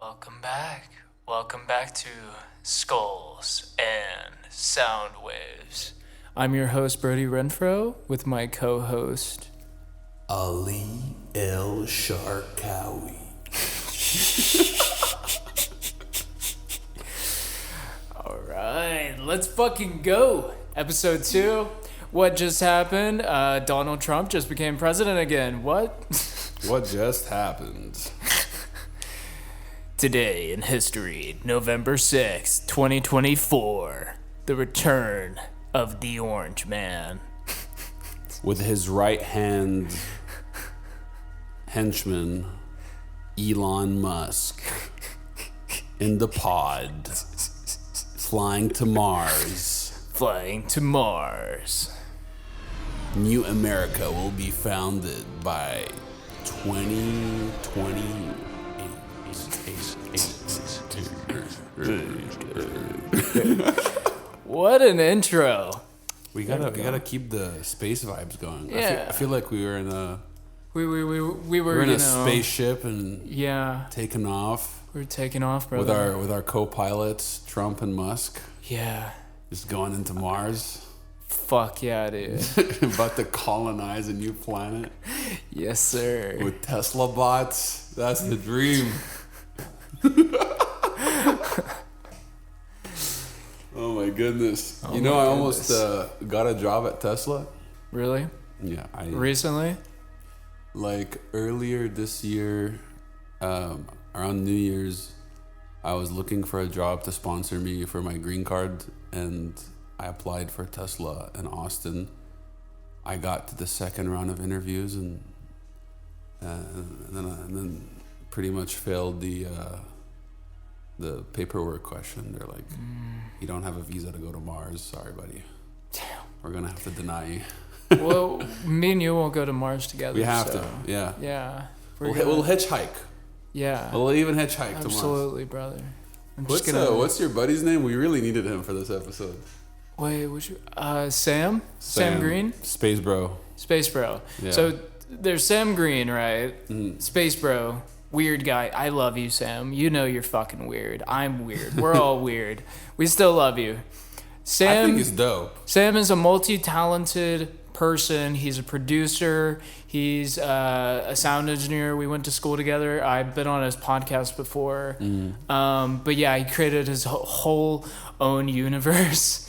Welcome back. Welcome back to Skulls and Soundwaves. I'm your host, Brody Renfro, with my co-host, Ali El Sharkawi. Alright, let's fucking go. Episode 2. What just happened? Donald Trump just became president again. What? What just happened? Today in history, November 6th, 2024. The return of the Orange Man. With his right hand henchman, Elon Musk, in the pod, flying to Mars. Flying to Mars. New America will be founded by 2028. What an intro. We gotta keep the space vibes going. Yeah. I feel like we were in a We were in a spaceship and yeah, taking off we're taking off, brother. with our co-pilots Trump and Musk, Yeah. just going into Mars, Fuck yeah, dude. about to colonize a new planet Yes, sir. with Tesla bots. That's the dream. Oh my goodness! Oh you know, my I almost goodness. got a job at Tesla. Really? Yeah, Recently? like earlier this year, around New Year's, I was looking for a job to sponsor me for my green card, and I applied for Tesla in Austin. I got to the second round of interviews, and then pretty much failed the paperwork question. They're like, you don't have a visa to go to Mars. Sorry, buddy. Damn. We're gonna have to deny you. Well, me and you won't go to Mars together. We have so, to. Yeah. Yeah. We'll hitchhike. Yeah. We'll even hitchhike to Mars. Absolutely, brother. I'm just What's your buddy's name? We really needed him for this episode. Wait, Sam? Sam Green? Space Bro. Space Bro. Yeah. So there's Sam Green, right? Mhm. Space Bro. Weird guy. I love you, Sam. You know you're fucking weird. I'm weird. We're all weird. We still love you. Sam, I think it's dope. Sam is a multi-talented person. He's a producer. He's a sound engineer. We went to school together. I've been on his podcast before. But yeah, he created his whole own universe.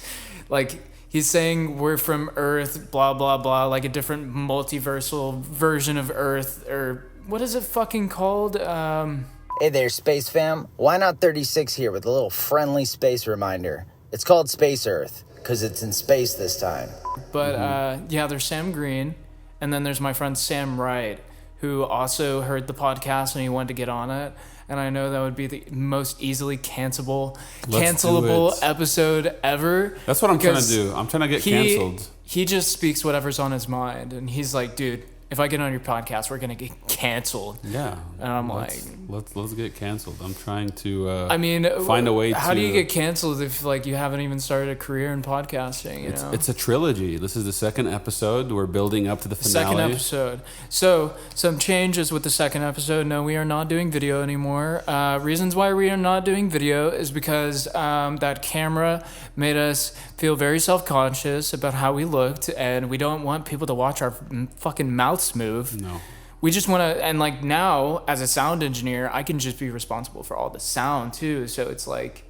Like, he's saying we're from Earth, blah, blah, blah, like a different multiversal version of Earth, or what is it fucking called? Hey there, Space Fam. Why Not 36 here with a little friendly space reminder. It's called Space Earth, because it's in space this time. But yeah, there's Sam Green, and then there's my friend Sam Wright, who also heard the podcast and he wanted to get on it. And I know that would be the most easily cancelable episode ever. That's what I'm trying to because do. I'm trying to get canceled. He just speaks whatever's on his mind, and he's like, dude, if I get on your podcast, we're gonna get canceled. Yeah. And I'm let's get canceled. I'm trying to I mean, find a way how to. do you get canceled if like you haven't even started a career in podcasting? You know? It's a trilogy. This is the second episode. We're building up to the finale. Second episode. So, some changes with the second episode. No, we are not doing video anymore. Reasons why we are not doing video is because that camera made us feel very self-conscious about how we looked, and we don't want people to watch our fucking mouths move. No. We just want to, and like now, as a sound engineer, I can just be responsible for all the sound too. So it's like,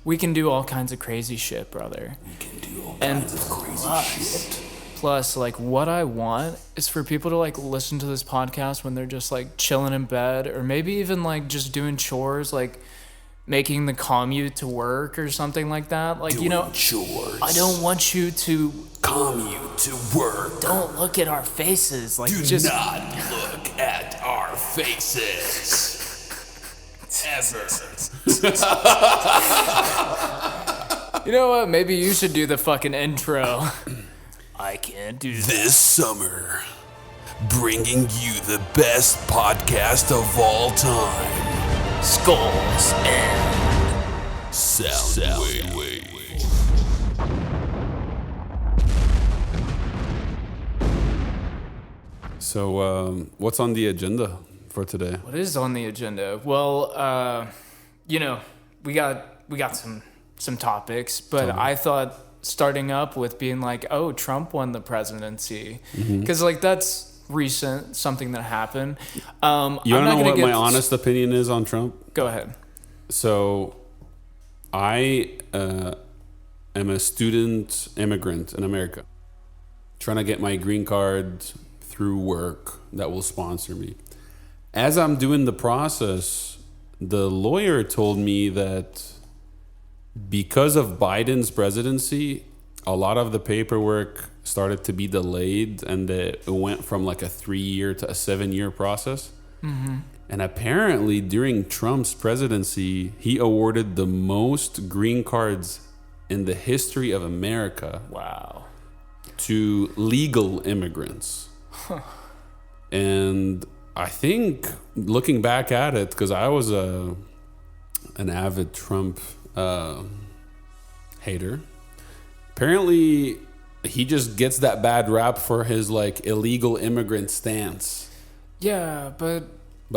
we can do all kinds of crazy shit, brother. We can do all kinds of crazy shit. Plus, like, what I want is for people to, like, listen to this podcast when they're just, like, chilling in bed, or maybe even, like, just doing chores, like, making the commute to work or something like that. Like, you know, chores. I don't want you to Commute to work. don't look at our faces. Like, Do just not look at our faces. Ever. You know what? Maybe you should do the fucking intro. I can't do that. This summer, bringing you the best podcast of all time. Skulls and Soundwaves. So, what's on the agenda for today? What is on the agenda? Well, we got some topics, but I thought starting up with being like, oh, Trump won the presidency, because like that's recent, something that happened. You want to know what my honest opinion is on Trump? Go ahead. So, I am a student immigrant in America, trying to get my green card through work that will sponsor me. As I'm doing the process, the lawyer told me that because of Biden's presidency, a lot of the paperwork started to be delayed, and it went from like a 3-year to a 7-year process. And apparently during Trump's presidency, he awarded the most green cards in the history of America. Wow. To legal immigrants. And I think looking back at it, because I was an avid Trump hater, apparently he just gets that bad rap for his like illegal immigrant stance. Yeah, but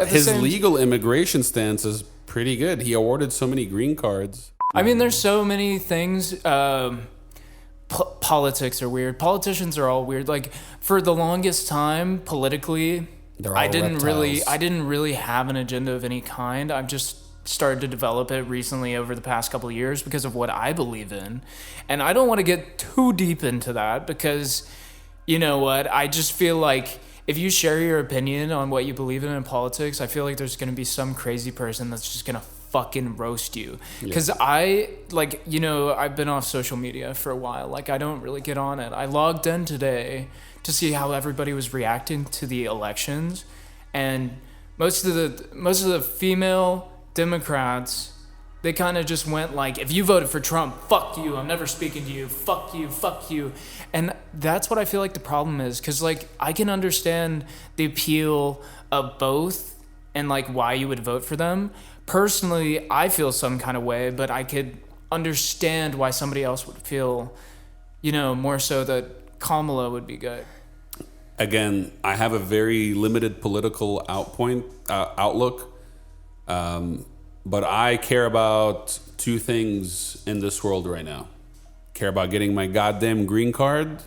his legal immigration stance is pretty good. He awarded so many green cards. I mean, there's so many things. Politics are weird. Politicians are all weird. Like for the longest time, politically, I didn't really have an agenda of any kind. I've just started to develop it recently over the past couple of years because of what I believe in. And I don't want to get too deep into that because, you know what, I just feel like if you share your opinion on what you believe in politics, I feel like there's going to be some crazy person that's just going to fucking roast you. Because I've been off social media for a while. Like, I don't really get on it. I logged in today to see how everybody was reacting to the elections. And most of the female Democrats, they kind of just went like, if you voted for Trump, fuck you, I'm never speaking to you, fuck you. And that's what I feel like the problem is, because like I can understand the appeal of both and like why you would vote for them. Personally, I feel some kind of way, but I could understand why somebody else would feel, more so that Kamala would be good. Again, I have a very limited political outlook. But I care about two things in this world right now. Care about getting my goddamn green card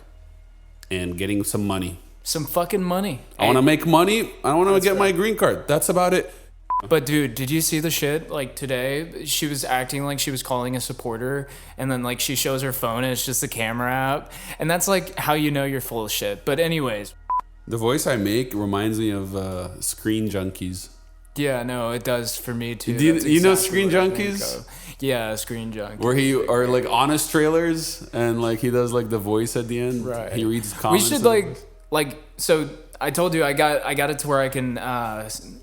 and getting some money. Some fucking money. I want to make money. I want to get my green card. That's about it. But dude, did you see the shit? Like today, she was acting like she was calling a supporter, and then like she shows her phone and it's just the camera app. And that's like how you know you're full of shit. But anyways. The voice I make reminds me of Screen Junkies. Yeah, no, it does for me too. You know Screen Junkies? Yeah, Screen Junkies. Where like honest trailers and like he does like the voice at the end. Right. He reads comments. We should like so I told you I got it to where I can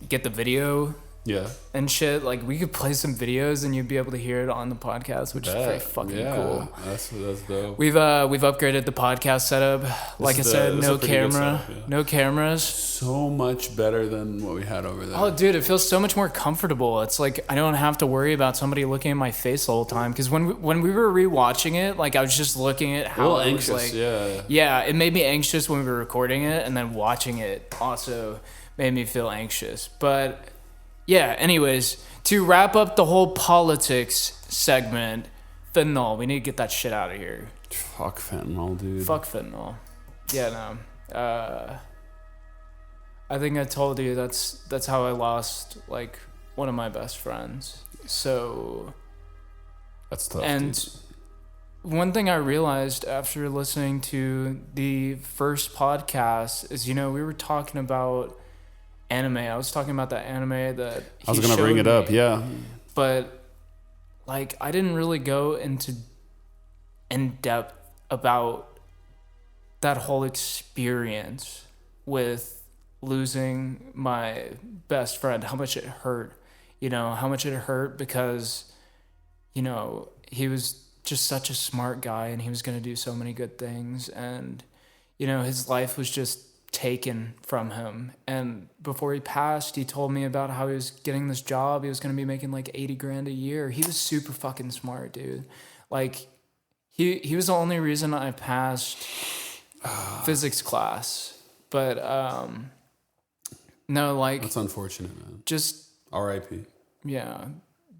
get the video. Yeah. And shit, like we could play some videos and you'd be able to hear it on the podcast, which is pretty fucking cool. That's dope. We've upgraded the podcast setup. Like I said, no camera, no cameras. So much better than what we had over there. Oh, dude, it feels so much more comfortable. It's like I don't have to worry about somebody looking at my face the whole time. Because when we were rewatching it, like I was just looking at how it was like. Yeah, it made me anxious when we were recording it, and then watching it also made me feel anxious. But yeah, anyways, to wrap up the whole politics segment, fentanyl. We need to get that shit out of here. Fuck fentanyl, dude. Fuck fentanyl. Yeah, no. I think I told you that's how I lost like one of my best friends. So that's tough. And dude. One thing I realized after listening to the first podcast is, we were talking about anime. I was talking about that anime that I was gonna bring it up, yeah. But like I didn't really go in depth about that whole experience with losing my best friend, how much it hurt. How much it hurt because, he was just such a smart guy and he was gonna do so many good things, and his life was just taken from him. And before he passed, he told me about how he was getting this job. He was going to be making like $80,000 a year. He was super fucking smart, dude. Like he was the only reason I passed physics class. But No, like That's unfortunate, man. just R.I.P. yeah,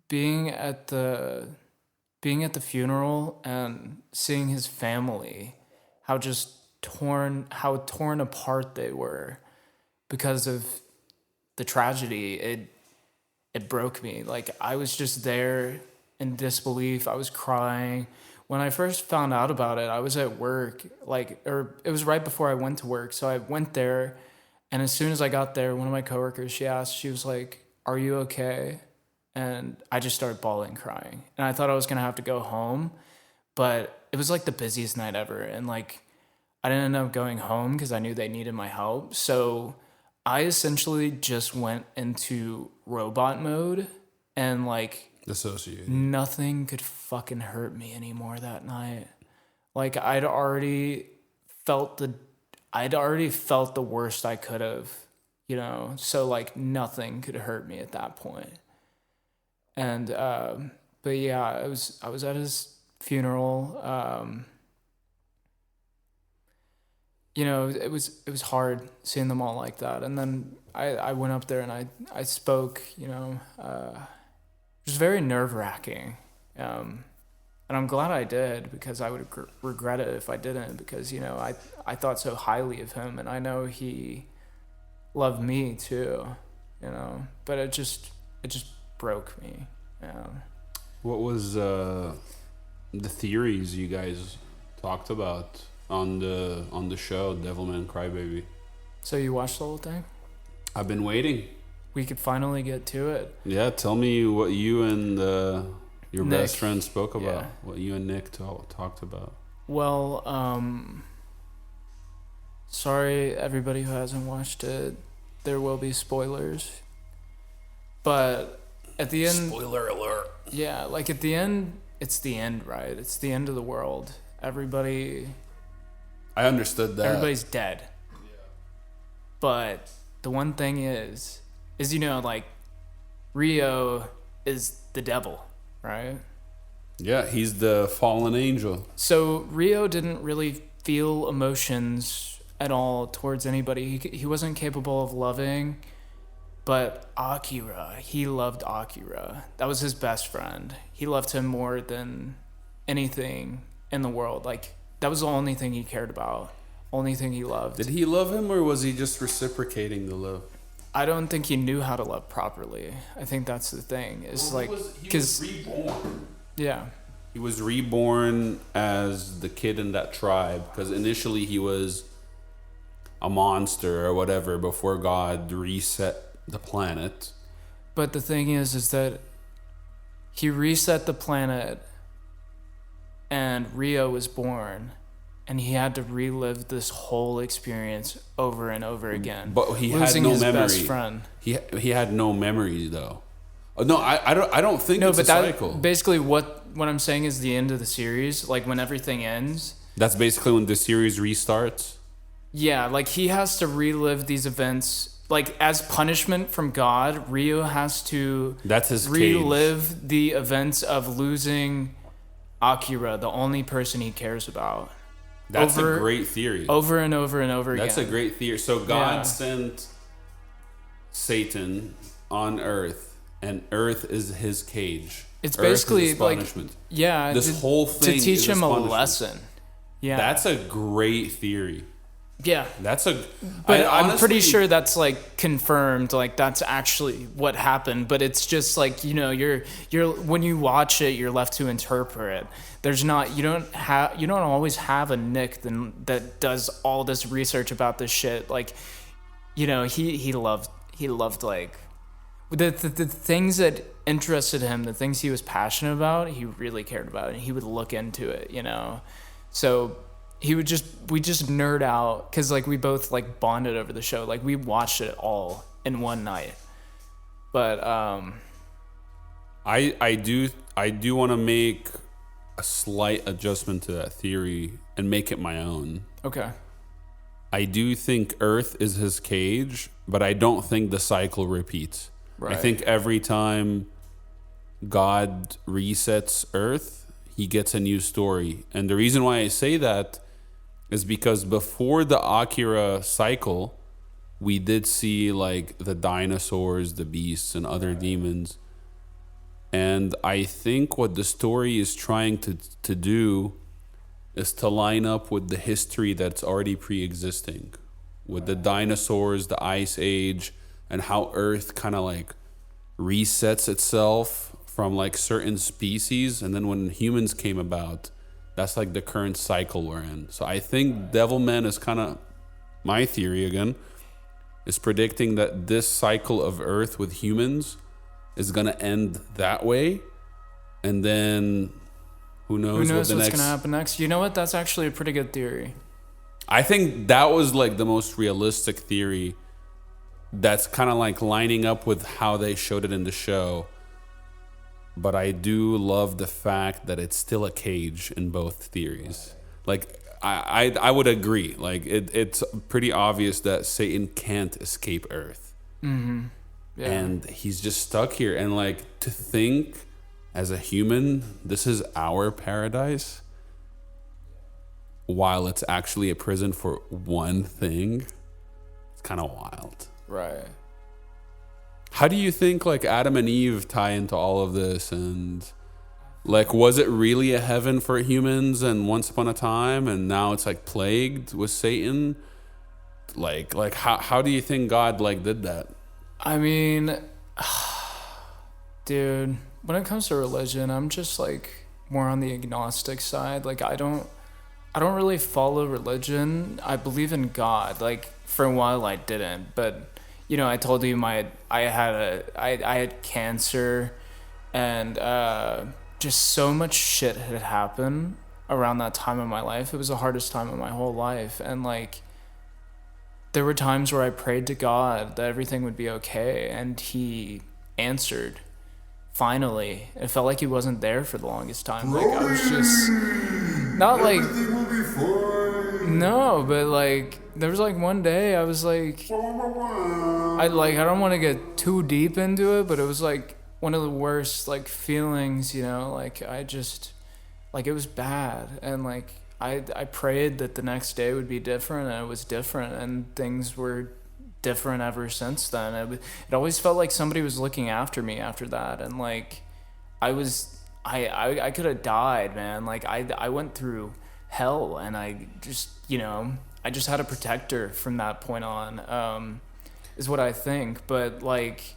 being at the funeral and seeing his family, how torn apart they were because of the tragedy. It broke me. Like, I was just there in disbelief. I was crying. When I first found out about it, I was at work, or it was right before I went to work. So I went there, and as soon as I got there, one of my coworkers, she was like, "Are you okay?" And I just started bawling, crying. And I thought I was going to have to go home, but it was like the busiest night ever. And like, I didn't end up going home because I knew they needed my help. So I essentially just went into robot mode, and like Dissociated. nothing could fucking hurt me anymore that night. Like, I'd already felt the worst I could have, you know? So like nothing could hurt me at that point. And but yeah, I was at his funeral. You know, it was hard seeing them all like that. And then I went up there and I spoke, you know. It was very nerve-wracking. And I'm glad I did, because I would regret it if I didn't, because, you know, I thought so highly of him, and I know he loved me too, you know. But it just broke me. Yeah. What was the theories you guys talked about on the show Devilman Crybaby? So you watched the whole thing? I've been waiting. We could finally get to it. Yeah, tell me what you and your Nick. best friend spoke about. Yeah. What you and Nick talked about. Well, sorry everybody who hasn't watched it. There will be spoilers. But at the end... Spoiler alert. Yeah, like at the end, it's the end, right? It's the end of the world. Everybody... I understood that. Everybody's dead. Yeah. But the one thing is, you know, like, Rio is the devil, right? Yeah, he's the fallen angel. So Rio didn't really feel emotions at all towards anybody. He wasn't capable of loving, but Akira, he loved Akira. That was his best friend. He loved him more than anything in the world. Like, that was the only thing he cared about, only thing he loved. Did he love him, or was he just reciprocating the love? I don't think he knew how to love properly. I think that's the thing. It's well, like, he was reborn. Yeah. He was reborn as the kid in that tribe, because initially he was a monster or whatever before God reset the planet. But the thing is that he reset the planet and Rio was born, and he had to relive this whole experience over and over again. But he losing had no his memory. best friend. He had no memories though. No, I don't think it's a cycle. Basically what I'm saying is the end of the series, like when everything ends. That's basically when the series restarts. Yeah, like he has to relive these events, like as punishment from God. Rio has to That's his relive cage. the events of losing Akira, the only person he cares about. That's a great theory. Over and over and over again. That's a great theory. So God sent Satan on Earth, and Earth is his cage. It's Earth basically is punishment. like, yeah, this whole thing to teach is him a punishment. lesson. Yeah, That's a great theory. Yeah, That's a. But I'm pretty sure that's like confirmed. Like that's actually what happened. But it's just like, you know, you're when you watch it, you're left to interpret. There's not, you don't always have a Nick that does all this research about this shit. Like, you know, he loved like the things that interested him, the things he was passionate about. He really cared about it, and he would look into it. You know, so. We just nerd out because like we both like bonded over the show. Like we watched it all in one night. But I do want to make a slight adjustment to that theory and make it my own. Okay. I do think Earth is his cage, but I don't think the cycle repeats. Right. I think every time God resets Earth, he gets a new story. And the reason why I say that is because before the Akira cycle, we did see like the dinosaurs, the beasts, and other demons. And I think what the story is trying to do is to line up with the history that's already pre-existing, with the dinosaurs, the ice age, and how Earth kind of like resets itself from like certain species. And then when humans came about, that's like the current cycle we're in. So I think Devilman is kind of, my theory again, is predicting that this cycle of Earth with humans is going to end that way. And then who knows what's going to happen next? You know what? That's actually a pretty good theory. I think that was like the most realistic theory that's kind of like lining up with how they showed it in the show. But I do love the fact that it's still a cage in both theories. Like, I would agree. Like, it's pretty obvious that Satan can't escape Earth. Mm-hmm. Yeah. And he's just stuck here. And like, to think as a human, this is our paradise, while it's actually a prison for one thing, it's kind of wild. Right. How do you think like Adam and Eve tie into all of this? And like, was it really a heaven for humans and once upon a time, and now it's like plagued with Satan? Like how do you think God like did that? I mean, dude, when it comes to religion, I'm just like more on the agnostic side. Like I don't really follow religion. I believe in God. Like for a while I didn't, but you know, I told you I had cancer, and just so much shit had happened around that time in my life. It was the hardest time of my whole life, and like there were times where I prayed to God that everything would be okay, and he answered. Finally, it felt like he wasn't there for the longest time. Like I was just not like no, but like there was like one day I was like I don't want to get too deep into it, but it was like one of the worst like feelings, you know, like I just like it was bad, and like I prayed that the next day would be different, and it was different, and things were different ever since then. It always felt like somebody was looking after me after that, and like I could have died, man. Like I went through hell, and I just, you know, I just had a protector from that point on, is what I think. But like,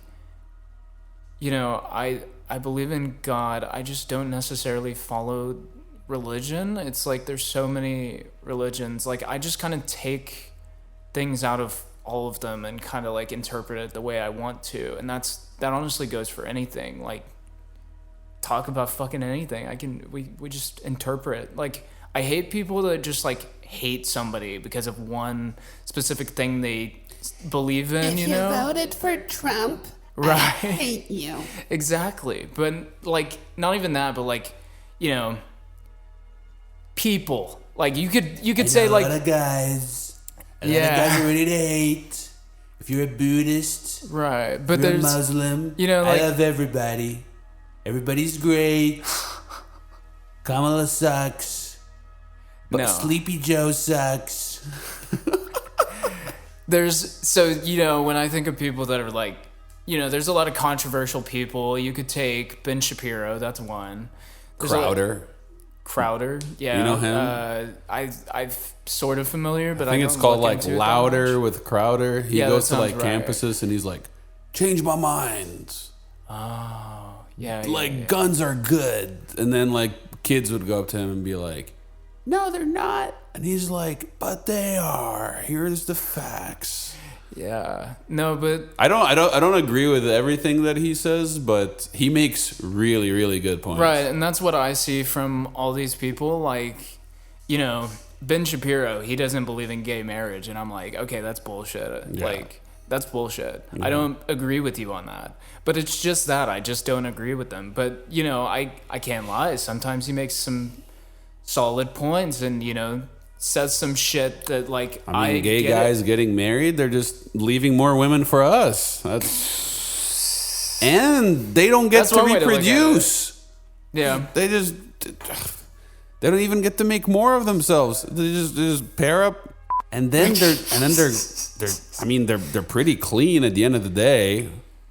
you know, I believe in God. I just don't necessarily follow religion. It's like there's so many religions. Like I just kind of take things out of all of them and kind of like interpret it the way I want to, and that honestly goes for anything. Like talk about fucking anything. We just interpret. Like I hate people that just like hate somebody because of one specific thing they believe in. If you know, voted for Trump, right? I hate you. Exactly. But like not even that, but like, you know, people. Like you could say like a lot of guys. A lot of guys are ready to hate. If you're a Buddhist, right? But if you're there's a Muslim. You know, like, I love everybody. Everybody's great. Kamala sucks. But No. Sleepy Joe sucks. So, you know, when I think of people that are like, you know, there's a lot of controversial people. You could take Ben Shapiro, that's one. There's Crowder, yeah. You know him? I've sort of familiar, but I think don't it's called look like into it that Louder much. with Crowder. He Yeah, goes that to like sounds right. campuses and he's like, change my mind. Oh, yeah. Like guns are good. And then like kids would go up to him and be like, no, they're not. And he's like, but they are. Here's the facts. Yeah. No, but I don't agree with everything that he says, but he makes really, really good points. right, and that's what I see from all these people. Like, you know, Ben Shapiro, he doesn't believe in gay marriage, and I'm like, okay, that's bullshit. Yeah. Like, that's bullshit. I don't agree with you on that. But it's just that I just don't agree with them. But, you know, I can't lie. Sometimes he makes some solid points, and, you know, says some shit that like I mean, gay guys getting married, they're just leaving more women for us. And they don't get That's to one way to look at reproduce. Yeah. They don't even get to make more of themselves. They just pair up And then they're I mean they're pretty clean at the end of the day.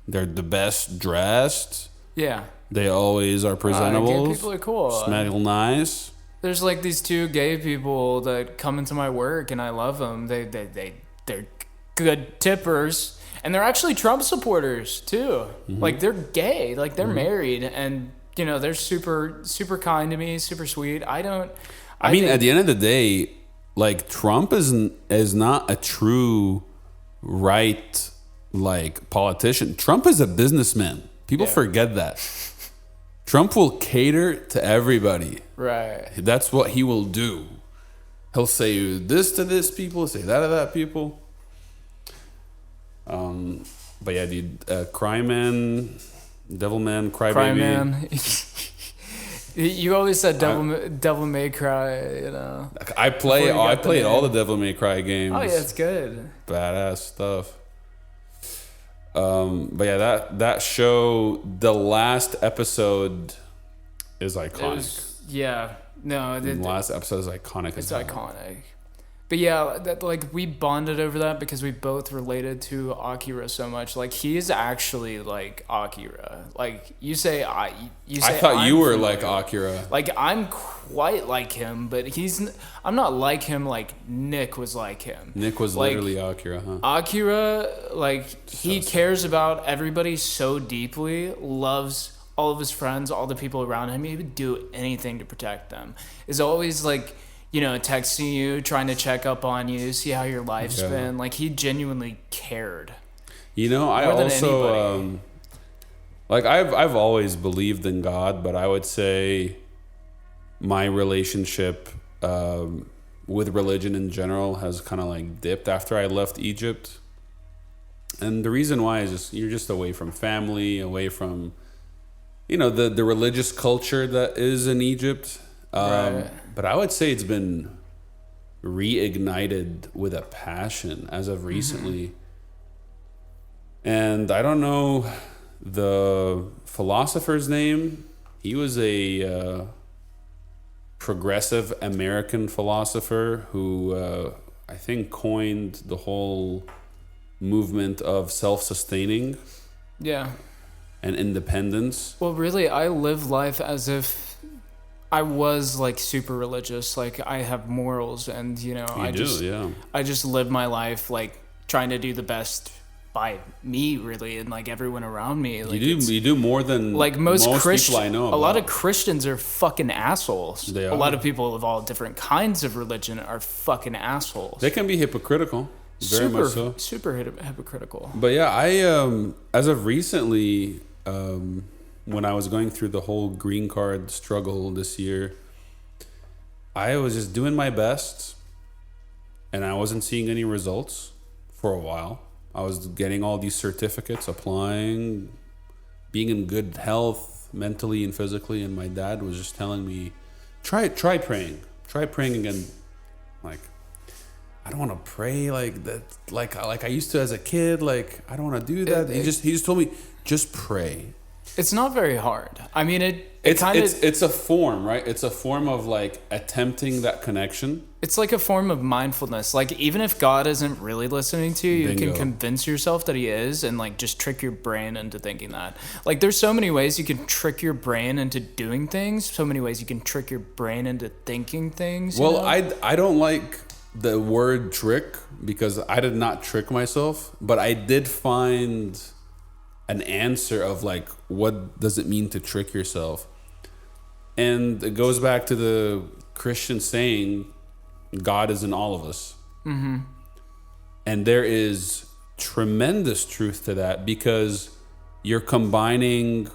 They're the best dressed. Yeah. They always are presentable. Gay people are cool. Smell nice. There's like these two gay people that come into my work, and I love them. They're good tippers, and they're actually Trump supporters too. Mm-hmm. Like they're gay, like they're married, and you know they're super kind to me, super sweet. I mean, at the end of the day, like Trump is not a true right like politician. Trump is a businessman. People forget that. Trump will cater to everybody. Right. That's what he will do. He'll say this to this people, say that to that people. But yeah, dude, Cryman, Devilman, Crybaby. You always said Devil May Cry, you know. I played all the Devil May Cry games. Oh yeah, it's good. Badass stuff. But yeah, that show, the last episode is iconic. The last episode is iconic. It's iconic. But yeah, like we bonded over that because we both related to Akira so much. Like he is actually like Akira. Like you say I thought I'm you were familiar. like Akira. Like I'm quite like him, but I'm not like him like Nick was like him. Nick was like, literally Akira, huh? Akira, like he cares about everybody so deeply, loves all of his friends, all the people around him. He would do anything to protect them. Is always like, you know, texting you, trying to check up on you, see how your life's been. Like he genuinely cared. You know, I also like I've always believed in God, but I would say my relationship with religion in general has kind of like dipped after I left Egypt. And the reason why is just you're just away from family, away from, you know, the religious culture that is in Egypt. Right. But I would say it's been reignited with a passion as of recently. And I don't know the philosopher's name. He was a progressive American philosopher who I think coined the whole movement of self-sustaining. Yeah. And independence. Well, really, I live life as if I was like super religious. Like I have morals, and you know, I just live my life like trying to do the best by me, really, and like everyone around me. Like, you do more than like most people I know about. A lot of Christians are fucking assholes. They are. A lot of people of all different kinds of religion are fucking assholes. They can be hypocritical. Very much so. Super hypocritical. But yeah, I as of recently, when I was going through the whole green card struggle this year, I was just doing my best, and I wasn't seeing any results for a while. I was getting all these certificates, applying, being in good health mentally and physically, and my dad was just telling me, try praying again. Like, I don't want to pray like that, like I used to as a kid. Like, I don't want to do that. He just told me, just pray. It's not very hard. I mean, it's a form, right? It's a form of like attempting that connection. It's like a form of mindfulness. Like even if God isn't really listening to you, you can convince yourself that he is, and like just trick your brain into thinking that. Like there's so many ways you can trick your brain into doing things. So many ways you can trick your brain into thinking things. Well, I don't like the word trick because I did not trick myself, but I did find an answer of like, what does it mean to trick yourself? And it goes back to the Christian saying, God is in all of us. Mm-hmm. And there is tremendous truth to that because you're combining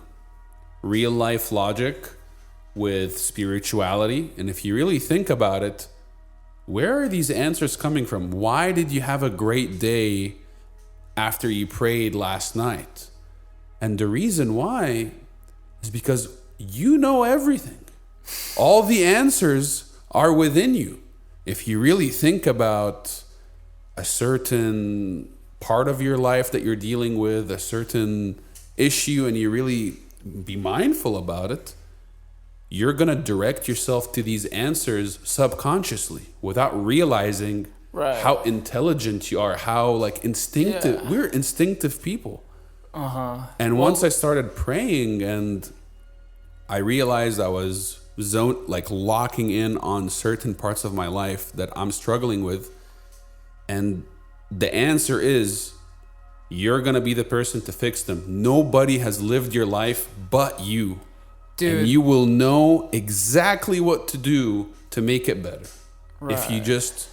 real life logic with spirituality. And if you really think about it, where are these answers coming from? Why did you have a great day after you prayed last night? And the reason why is because you know everything. All the answers are within you. If you really think about a certain part of your life that you're dealing with, a certain issue, and you really be mindful about it, you're going to direct yourself to these answers subconsciously without realizing Right. how intelligent you are, how like instinctive. Yeah. We're instinctive people. And once I started praying, and I realized I was locking in on certain parts of my life that I'm struggling with, and the answer is, you're gonna be the person to fix them. Nobody has lived your life but you. Dude. And you will know exactly what to do to make it better. If you just,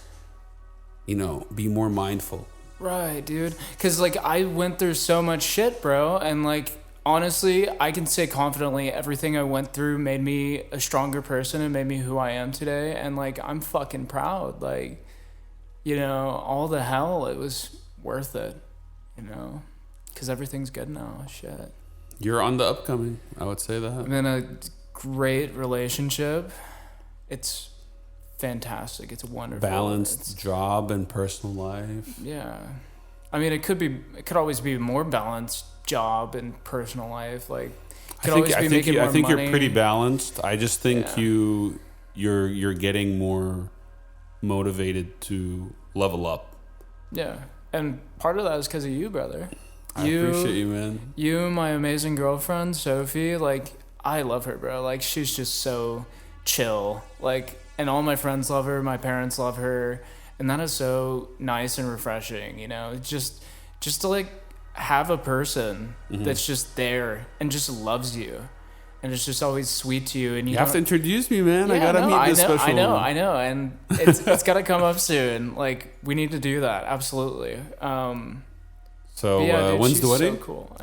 be more mindful. Right, dude. Because, like, I went through so much shit, bro. And, like, honestly, I can say confidently everything I went through made me a stronger person and made me who I am today. And, like, I'm fucking proud. Like, all the hell, it was worth it, because everything's good now. Shit. You're on the upcoming, I would say that. I'm in a great relationship. It's fantastic. It's wonderful. Balanced job and personal life. Yeah. I mean, it could always be more balanced job and personal life. Like, I think you're pretty balanced. I just think you're getting more motivated to level up. Yeah. And part of that is because of you, brother. I appreciate you, man. You and my amazing girlfriend, Sophie, like, I love her, bro. Like, she's just so chill. Like, and all my friends love her. My parents love her. And that is so nice and refreshing, Just to, like, have a person that's just there and just loves you. And it's just always sweet to you. And you have to introduce me, man. Yeah, I gotta meet this special one. I know. And it's gotta come up soon. Like, we need to do that. Absolutely. So yeah, dude, when's the wedding? So cool.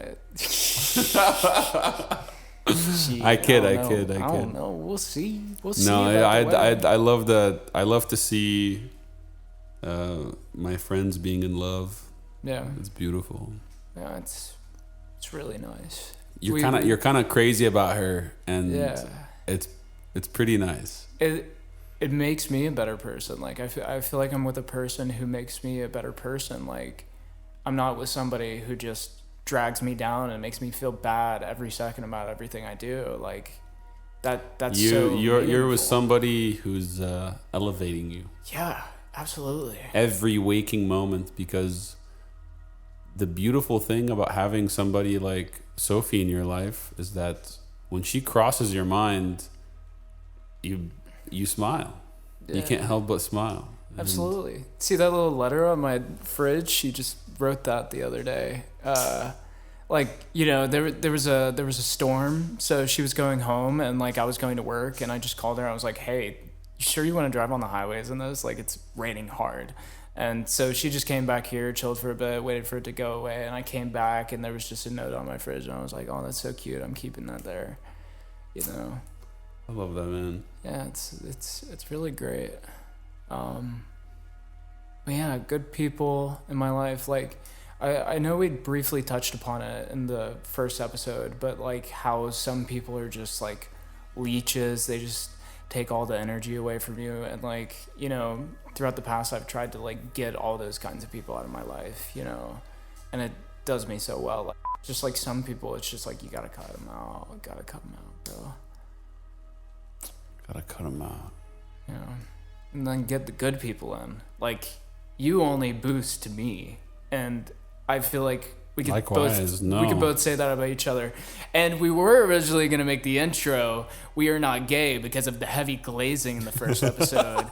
I kid. I don't know. We'll see. No, I love that. I love to see my friends being in love. Yeah, it's beautiful. Yeah, it's really nice. You're kind of crazy about her, and it's pretty nice. It makes me a better person. Like, I feel like I'm with a person who makes me a better person. Like, I'm not with somebody who just drags me down and makes me feel bad every second about everything I do. Like, that's you're with somebody who's elevating you. Yeah, absolutely. Every waking moment, because the beautiful thing about having somebody like Sophie in your life is that when she crosses your mind, you smile. Yeah. You can't help but smile. Absolutely. See that little letter on my fridge? She just wrote that the other day. There was a storm, so she was going home, and like I was going to work, and I just called her. I was like, "Hey, you sure you want to drive on the highways in this? Like, it's raining hard." And so she just came back here, chilled for a bit, waited for it to go away, and I came back, and there was just a note on my fridge, and I was like, "Oh, that's so cute. I'm keeping that there." I love that, man. Yeah, it's really great. But yeah, good people in my life. Like, I know we briefly touched upon it in the first episode, but like how some people are just like leeches. They just take all the energy away from you. And like, throughout the past, I've tried to like get all those kinds of people out of my life, and it does me so well. Like, just like some people, it's just like, you gotta cut them out. Gotta cut them out, bro. Gotta cut them out. And then get the good people in. Like, you only boost to me, and I feel like we could both say that about each other. And we were originally gonna make the intro "We Are Not Gay" because of the heavy glazing in the first episode.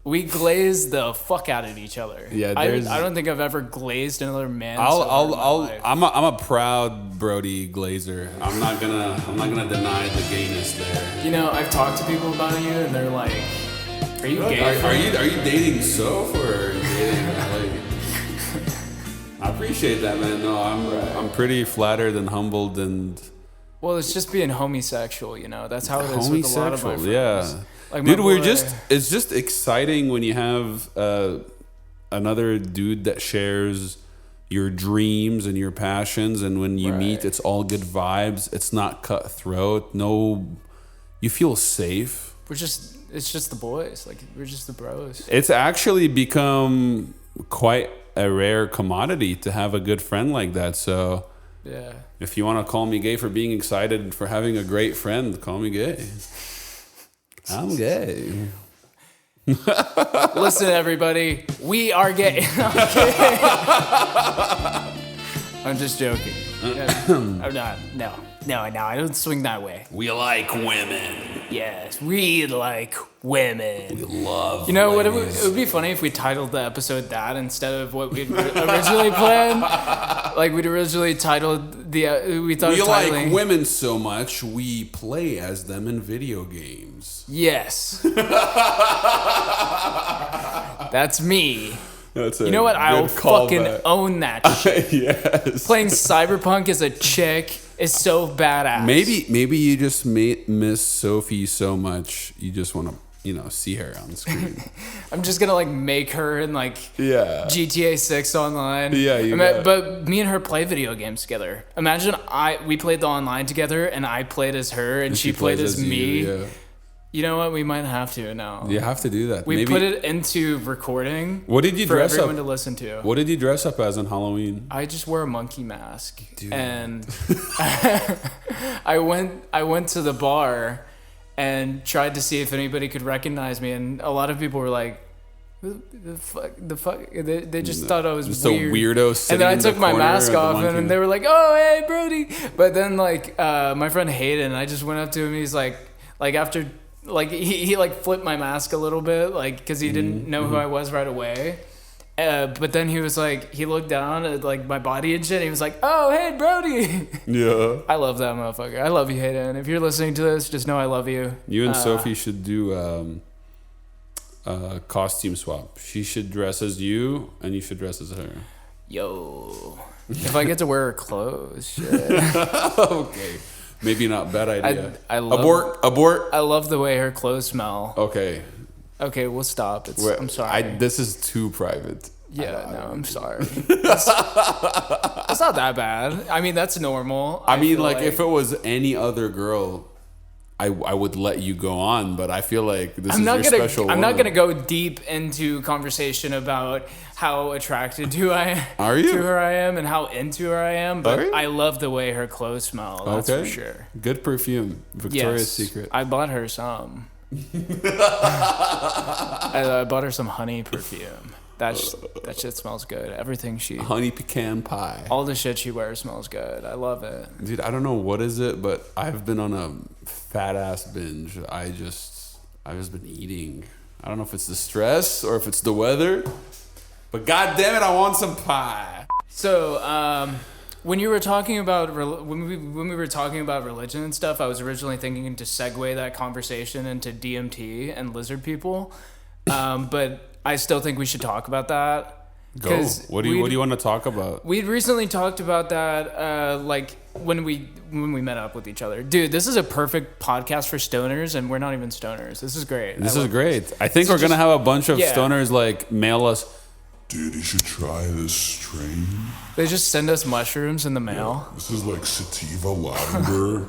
We glazed the fuck out of each other. Yeah, I don't think I've ever glazed another man. I'm a proud Brody glazer. I'm not gonna deny the gayness there. I've talked to people about you, and they're like, "Are you gay? Are you dating Soph, or are you dating like?" I appreciate that, man. No, I'm pretty flattered and humbled, and well, it's just being homosexual. That's how it is with a lot of my friends. Yeah. Like, dude, it's just exciting when you have another dude that shares your dreams and your passions, and when you meet, it's all good vibes. It's not cutthroat. No, you feel safe. It's just the boys. Like, we're just the bros. It's actually become quite a rare commodity to have a good friend like that. So yeah, if you want to call me gay for being excited for having a great friend, call me gay. I'm gay. Listen, everybody, we are gay. No, I'm kidding. I'm just joking. I'm not. No, I don't swing that way. We like women. Yes, we like women. We love. You know what? It ladies. would be funny if we titled the episode that instead of what we'd originally planned. Like we'd originally titled the. We thought We of like titling. women so much we play as them in video games. Yes. That's me. That's You know what? I'll fucking own that shit. Yes. Playing Cyberpunk as a chick is so badass. Maybe you just miss Sophie so much you just want to see her on screen. I'm just gonna like make her in like Yeah. GTA 6 online. Yeah, you got- but me and her play video games together. Imagine we played the online together and I played as her and she played plays as me. you, yeah. You know what? We might have to now. You have to do that. We Maybe, put it into recording. What did you for dress everyone up? to listen to? What did you dress up as on Halloween? I just wore a monkey mask, Dude. and I went to the bar and tried to see if anybody could recognize me, and a lot of people were like, "Who the fuck?" They just thought I was Just weird. a weirdo sitting And then I in took the my corner mask of the off, monkey and they were like, "Oh, hey, Brody!" But then like my friend Hayden, I just went up to him. He's like after. Like he like flipped my mask a little bit, like because he didn't know who I was right away. But then he was like, he looked down at like my body and shit. And he was like, "Oh, hey, Brody." Yeah. I love that motherfucker. I love you, Hayden. If you're listening to this, just know I love you. You and Sophie should do a costume swap. She should dress as you, and you should dress as her. Yo, if I get to wear her clothes, shit. Okay. Maybe not bad idea. I love Abort. I love the way her clothes smell. Okay. Okay, we'll stop. I'm sorry. This is too private. Yeah, no, I'm sorry. It's not that bad. I mean, that's normal. I mean, feel like if it was any other girl, I would let you go on, but I feel like this is your special I'm not woman. gonna go deep into conversation about how attracted to Are you? to her I am and how into her I am, Are but you? I love the way her clothes smell. That's for sure. Good perfume. Victoria's Yes, Secret. I bought her some. I bought her some honey perfume. That shit smells good. Everything Honey pecan pie. all the shit she wears smells good. I love it. Dude, I don't know what is it, but I've been on a fat ass binge. I've just been eating. I don't know if it's the stress or if it's the weather, but god damn it, I want some pie. So, when you were talking about when we were talking about religion and stuff, I was originally thinking to segue that conversation into DMT and lizard people, but I still think we should talk about that. Go. What do you want to talk about? We'd recently talked about that, like when we met up with each other. Dude, this is a perfect podcast for stoners, and we're not even stoners. This is great. This is great. I think we're gonna have a bunch of stoners like mail us. Dude, you should try this strain. They just send us mushrooms in the mail. This is like sativa lavender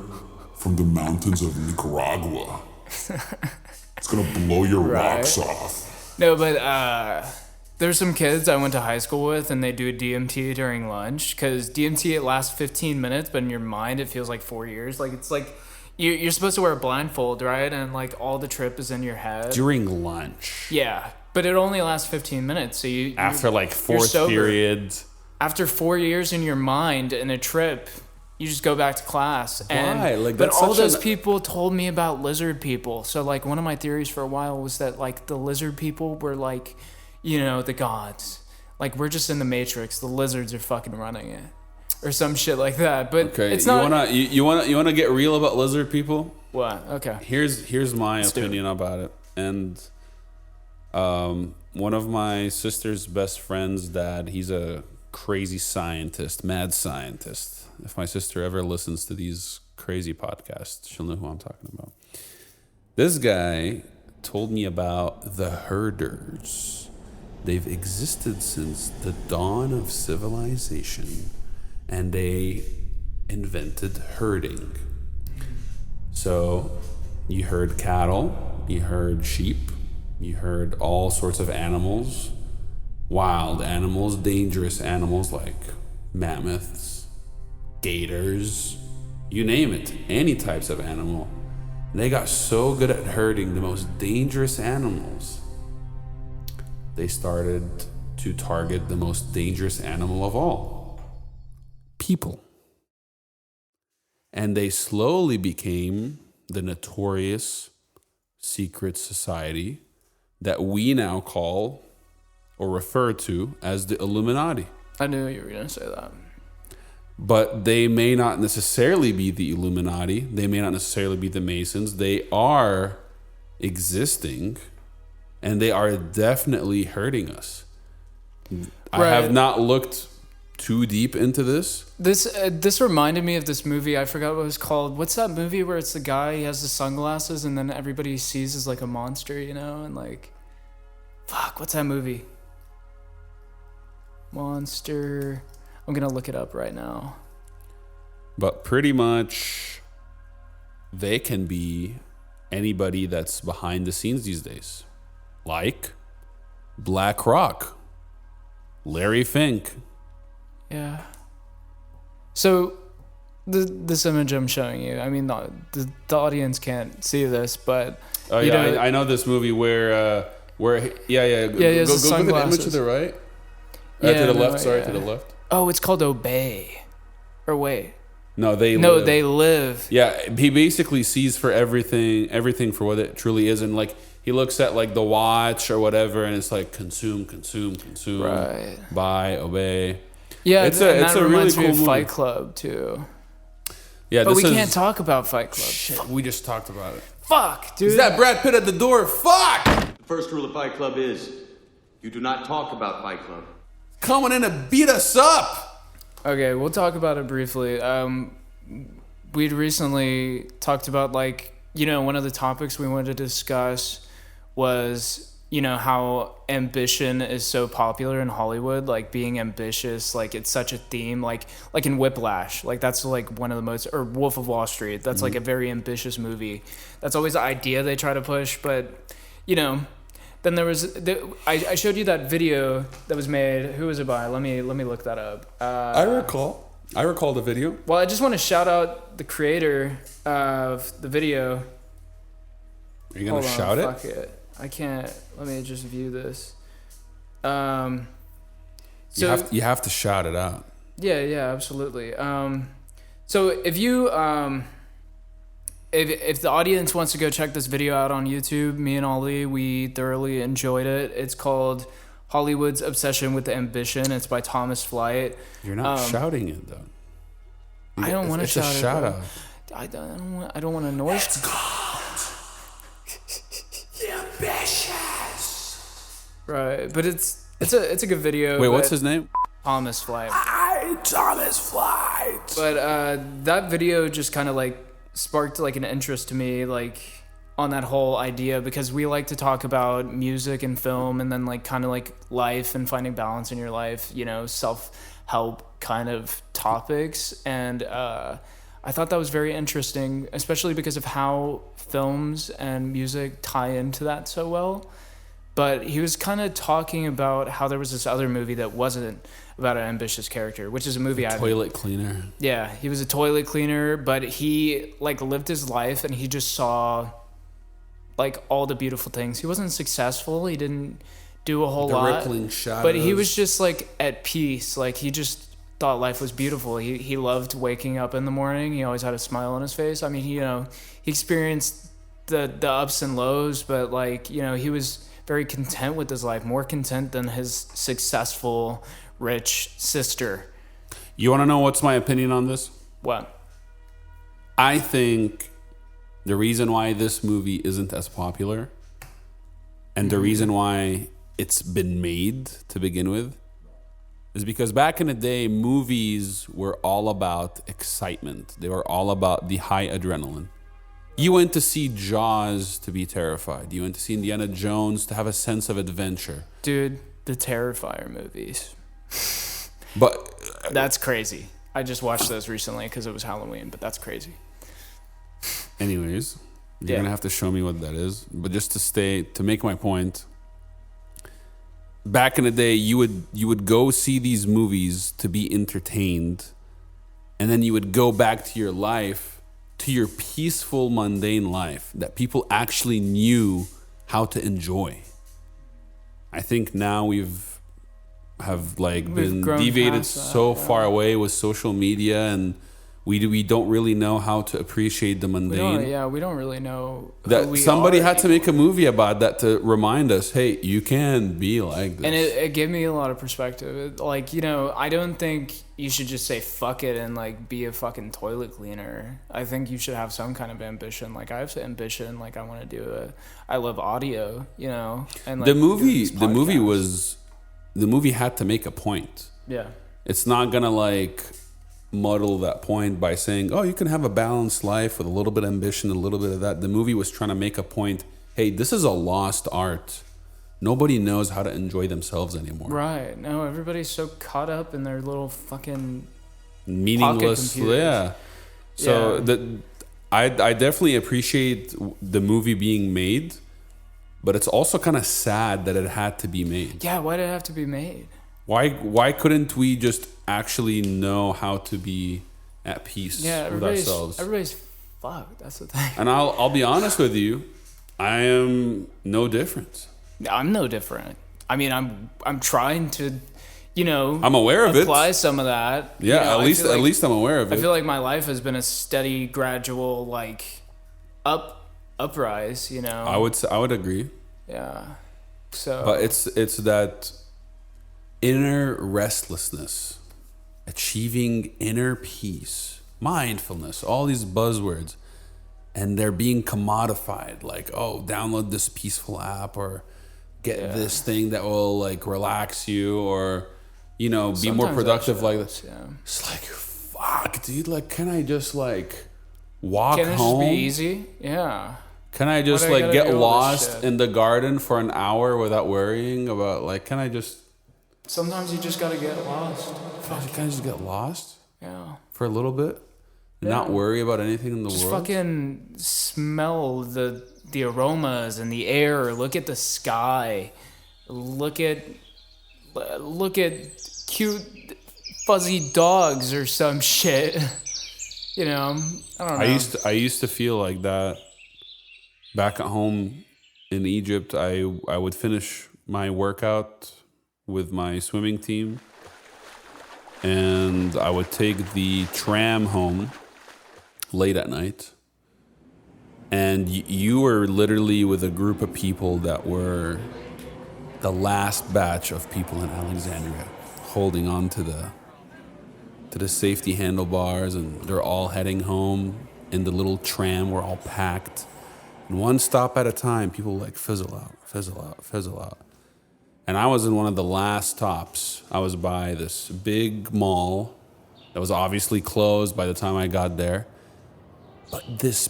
from the mountains of Nicaragua. It's gonna blow your rocks off. No, but there's some kids I went to high school with, and they do DMT during lunch, because DMT, it lasts 15 minutes, but in your mind it feels like 4 years. Like it's like you're supposed to wear a blindfold, right? And like all the trip is in your head. During lunch. Yeah, but it only lasts 15 minutes. So After like you're fourth sober. period. After 4 years in your mind in a trip, you just go back to class. And Why? Like, but that's all such those an- people told me about lizard people. So like one of my theories for a while was that like the lizard people were like, you know, the gods. Like we're just in the Matrix. The lizards are fucking running it, or some shit like that. But Okay, it's not. you wanna get real about lizard people? What? Okay. Here's my do it. opinion about it. And one of my sister's best friend's dad, he's a crazy scientist, mad scientist. If my sister ever listens to these crazy podcasts, she'll know who I'm talking about. This guy told me about the herders. They've existed since the dawn of civilization, and they invented herding. So you herd cattle, you herd sheep, you herd all sorts of animals, wild animals, dangerous animals like mammoths, gators, you name it, any types of animal. And they got so good at herding the most dangerous animals they started to target the most dangerous animal of all, people. And they slowly became the notorious secret society that we now call or refer to as the Illuminati. I knew you were going to say that. But they may not necessarily be the Illuminati. They may not necessarily be the Masons. They are existing, and they are definitely hurting us. I have not looked too deep into this. This reminded me of this movie. I forgot what it was called. What's that movie where it's the guy, he has the sunglasses, and then everybody he sees is like a monster, you know? And like, fuck, what's that movie? Monster. I'm going to look it up right now. But pretty much, they can be anybody that's behind the scenes these days. Like Black Rock, Larry Fink. Yeah. So, this image I'm showing you, I mean, the audience can't see this, but... Oh, yeah, I know this movie where Go look at the image to the right. To the left, to the left. Oh, it's called Obey. Or wait. No, they live. Yeah, he basically sees for everything for what it truly is. And like, he looks at like the watch or whatever, and it's like consume. Right. Buy, obey. Yeah, it's a really cool movie. Fight Club too. Yeah, but we can't talk about Fight Club. Shit, we just talked about it. Fuck, dude. Is that Brad Pitt at the door? Fuck! The first rule of Fight Club is you do not talk about Fight Club. Coming in to beat us up. Okay, we'll talk about it briefly. We'd recently talked about, like, you know, one of the topics we wanted to discuss was, you know, how ambition is so popular in Hollywood, like being ambitious, like it's such a theme, like in Whiplash, like that's like one of the most, or Wolf of Wall Street, that's like a very ambitious movie. That's always the idea they try to push, but, you know, then there was, I showed you that video that was made. Who was it by? Let me look that up. I recall the video. Well, I just want to shout out the creator of the video. Are you going to shout it? Fuck it. I can't. Let me just view this. You have to shout it out. Yeah, absolutely. So if you if the audience wants to go check this video out on YouTube, me and Ali, we thoroughly enjoyed it. It's called Hollywood's Obsession with Ambition. It's by Thomas Flight. You're not shouting it though. I don't want to shout it. It's a shout out. I don't want to noise. It's called The Ambitious. Right, but it's a good video. Wait, what's his name? Thomas Flight. Thomas Flight. But that video just kind of like sparked like an interest to me, like on that whole idea, because we like to talk about music and film, and then like kind of like life and finding balance in your life, you know, self-help kind of topics. And I thought that was very interesting, especially because of how films and music tie into that so well. But he was kind of talking about how there was this other movie that wasn't about an ambitious character, which is a movie Toilet cleaner. Yeah, he was a toilet cleaner, but he like lived his life and he just saw like all the beautiful things. He wasn't successful. He didn't do a whole lot. Rippling shadows. But he was just like at peace. Like he just thought life was beautiful. He loved waking up in the morning. He always had a smile on his face. I mean, he experienced the ups and lows, but like, you know, he was very content with his life, more content than his successful, rich sister. You want to know what's my opinion on this? What? I think the reason why this movie isn't as popular, and the reason why it's been made to begin with, is because back in the day, movies were all about excitement. They were all about the high adrenaline. You went to see Jaws to be terrified. You went to see Indiana Jones to have a sense of adventure. Dude, the Terrifier movies. But that's crazy. I just watched those recently because it was Halloween, but that's crazy. Anyways, you're gonna have to show me what that is. But just to make my point, back in the day, you would go see these movies to be entertained, and then you would go back to your life, to your peaceful, mundane life that people actually knew how to enjoy. I think now we've been grown deviated past that, so far away with social media, and we don't really know how to appreciate the mundane. We don't really know who That we somebody are had to anymore. make a movie about that to remind us, hey, you can be like this. And it gave me a lot of perspective. I don't think you should just say fuck it and like be a fucking toilet cleaner. I think you should have some kind of ambition. Like I have ambition. Like I want to I love audio, and like, the movie had to make a point. Yeah. It's not gonna like muddle that point by saying, oh, you can have a balanced life with a little bit of ambition, a little bit of that. The movie was trying to make a point. Hey, this is a lost art. Nobody knows how to enjoy themselves anymore. Right. No, everybody's so caught up in their little fucking Meaningless. pocket computers. Yeah. So I definitely appreciate the movie being made, but it's also kind of sad that it had to be made. Yeah, why did it have to be made? Why couldn't we just actually know how to be at peace with ourselves? Everybody's fucked. That's the thing. And I'll be honest with you, I am no different. I'm no different. I mean, I'm trying to, I'm aware of apply some of that. Yeah, at least I'm aware of it. I feel like my life has been a steady, gradual, like uprise. I would agree. Yeah. So. But it's that inner restlessness, achieving inner peace, mindfulness, all these buzzwords, and they're being commodified. Like, oh, download this peaceful app, or get this thing that will like relax you, or be Sometimes more productive. Like this. Yeah. It's like, fuck, dude. Like, can I just like walk Can it home? just be easy? Yeah. Can I just Why do I like gotta get do all this lost shit? in the garden for an hour without worrying about like? Can I just? Sometimes you just gotta get lost. Can I just get lost Yeah. for a little bit? And not worry about anything in the Just world? fucking smell the aromas and the air. Look at the sky. Look at cute fuzzy dogs or some shit. I don't know. I used to feel like that back at home in Egypt. I would finish my workout with my swimming team, and I would take the tram home late at night, and you were literally with a group of people that were the last batch of people in Alexandria, holding on to the safety handlebars, and they're all heading home in the little tram. We're all packed, and one stop at a time, people like fizzle out. And I was in one of the last stops. I was by this big mall that was obviously closed by the time I got there. But this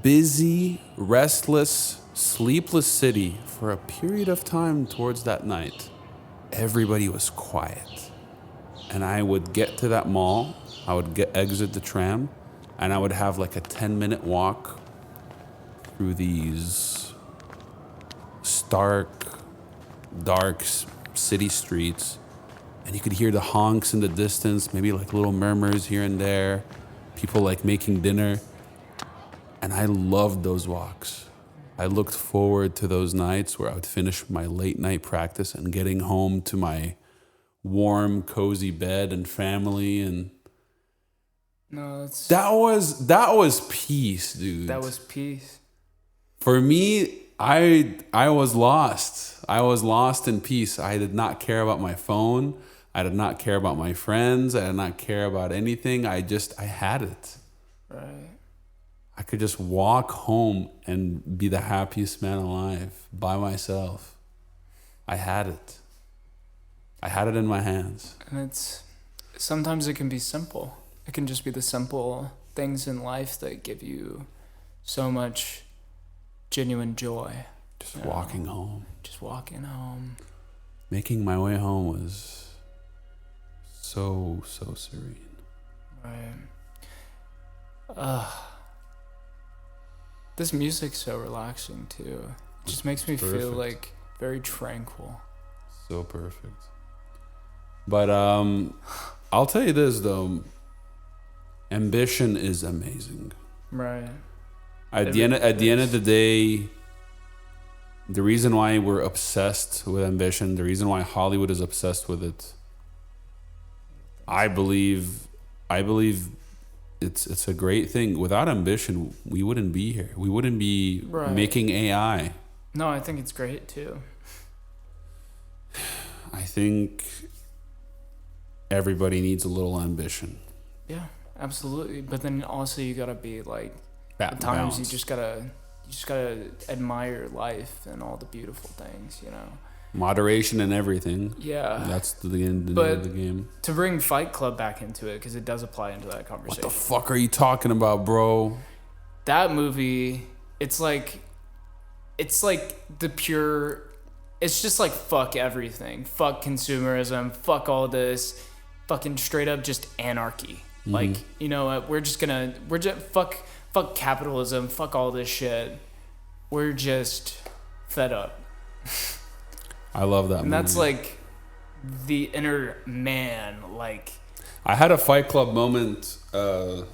busy, restless, sleepless city, for a period of time towards that night, everybody was quiet. And I would get to that mall, I would exit the tram, and I would have like a 10-minute walk through these dark city streets, and you could hear the honks in the distance, maybe like little murmurs here and there, people like making dinner. And I loved those walks. I looked forward to those nights where I would finish my late night practice and getting home to my warm, cozy bed and family, and No, that's that was peace, dude. that was peace. For me, I was lost. I was lost in peace. I did not care about my phone. I did not care about my friends. I did not care about anything. I had it. Right. I could just walk home and be the happiest man alive by myself. I had it. I had it in my hands. And sometimes it can be simple. It can just be the simple things in life that give you so much genuine joy. Just walking home. Just walking home. Making my way home was so serene. Right. This music's so relaxing too. It just makes me feel Perfect. like very tranquil. So perfect. But I'll tell you this though. Ambition is amazing. Right. At the end of the day, the reason why we're obsessed with ambition, the reason why Hollywood is obsessed with it, I believe it's a great thing. Without ambition, we wouldn't be here. We wouldn't be making AI. No, I think it's great too. I think everybody needs a little ambition. Yeah, absolutely. But then also you gotta be like, at times Balance. you just gotta admire life and all the beautiful things, you know. Moderation and everything. Yeah. That's the end of the game. To bring Fight Club back into it, because it does apply into that conversation. What the fuck are you talking about, bro? That movie, it's like the pure, it's just like fuck everything. Fuck consumerism. Fuck all this. Fucking straight up just anarchy. Mm-hmm. Like, you know what? We're just fuck capitalism. Fuck all this shit. We're just fed up. I love that movie. And that's like the inner man. Like, I had a Fight Club moment around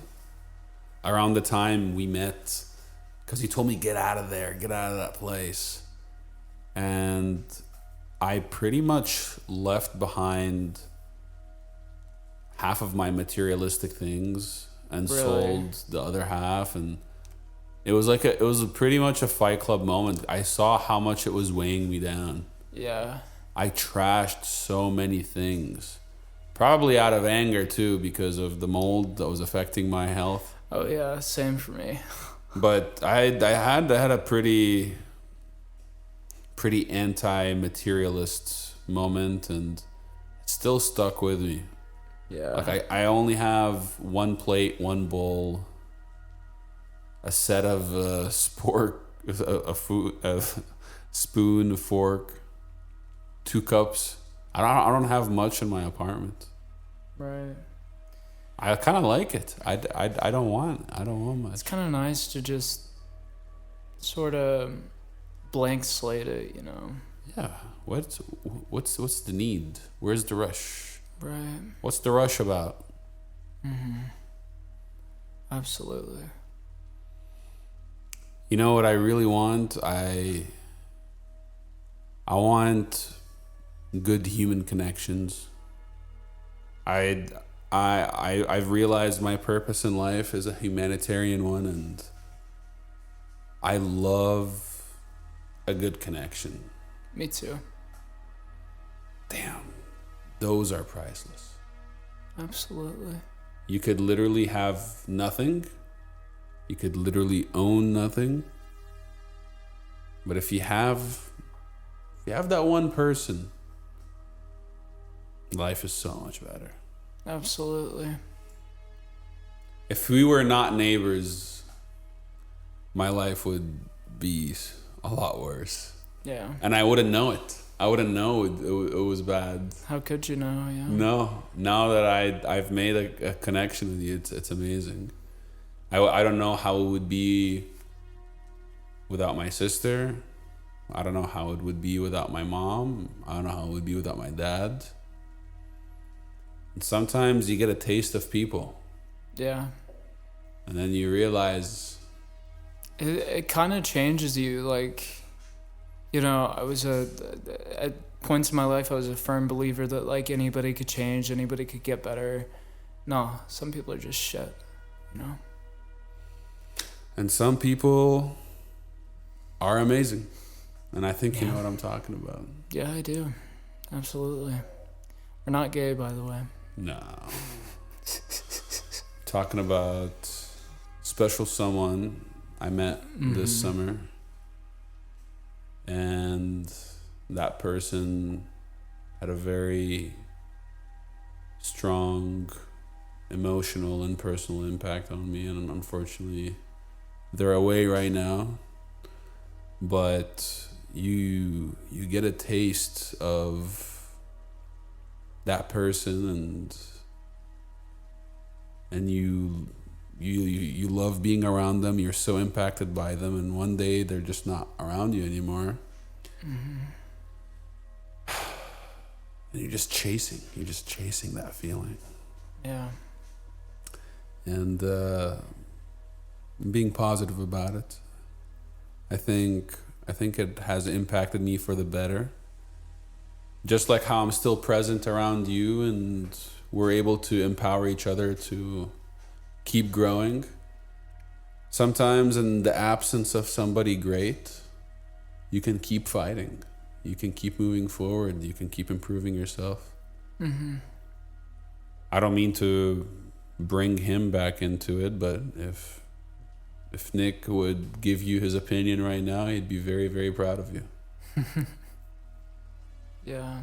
the time we met, because he told me, get out of there, get out of that place. And I pretty much left behind half of my materialistic things and sold the other half. And it was pretty much a Fight Club moment. I saw how much it was weighing me down. yeah. I trashed so many things. Probably out of anger too, because of the mold that was affecting my health. Oh yeah, same for me. But I had a pretty anti-materialist moment, and it still stuck with me. Yeah. Like I only have one plate, one bowl, a set of a spoon, a fork, 2 cups. I don't have much in my apartment. Right. I kind of like it. I don't want much. It's kind of nice to just sort of blank slate it, you know. Yeah. What's the need? Where's the rush? Right. What's the rush about? Absolutely. You know what I really want? I want good human connections. I've realized my purpose in life is a humanitarian one, and I love a good connection. Me too. Damn, those are priceless. Absolutely. You could literally have nothing. You could literally own nothing. But if you have that one person, life is so much better. Absolutely. If we were not neighbors, my life would be a lot worse. Yeah. And I wouldn't know it. I wouldn't know it was bad. How could you know? Yeah. No. Now that I've made a connection with you, it's amazing. I don't know how it would be without my sister. I don't know how it would be without my mom. I don't know how it would be without my dad. And sometimes you get a taste of people. Yeah. And then you realize... It kind of changes you. Like, you know, at points in my life, I was a firm believer that, like, anybody could change, anybody could get better. No, some people are just shit, you know? And some people are amazing. And I think you know what I'm talking about. Yeah, I do. Absolutely. We're not gay, by the way. No. Talking about special someone I met this summer. And that person had a very strong emotional and personal impact on me. And unfortunately, they're away right now. But you get a taste of that person, and you love being around them. You're so impacted by them, and one day they're just not around you anymore. And you're just chasing that feeling. Yeah. And being positive about it. I think I think it has impacted me for the better. Just like how I'm still present around you and we're able to empower each other to keep growing. Sometimes in the absence of somebody great, you can keep fighting. You can keep moving forward. You can keep improving yourself. Mm-hmm. I don't mean to bring him back into it, but if Nick would give you his opinion right now, he'd be very, very proud of you. Yeah.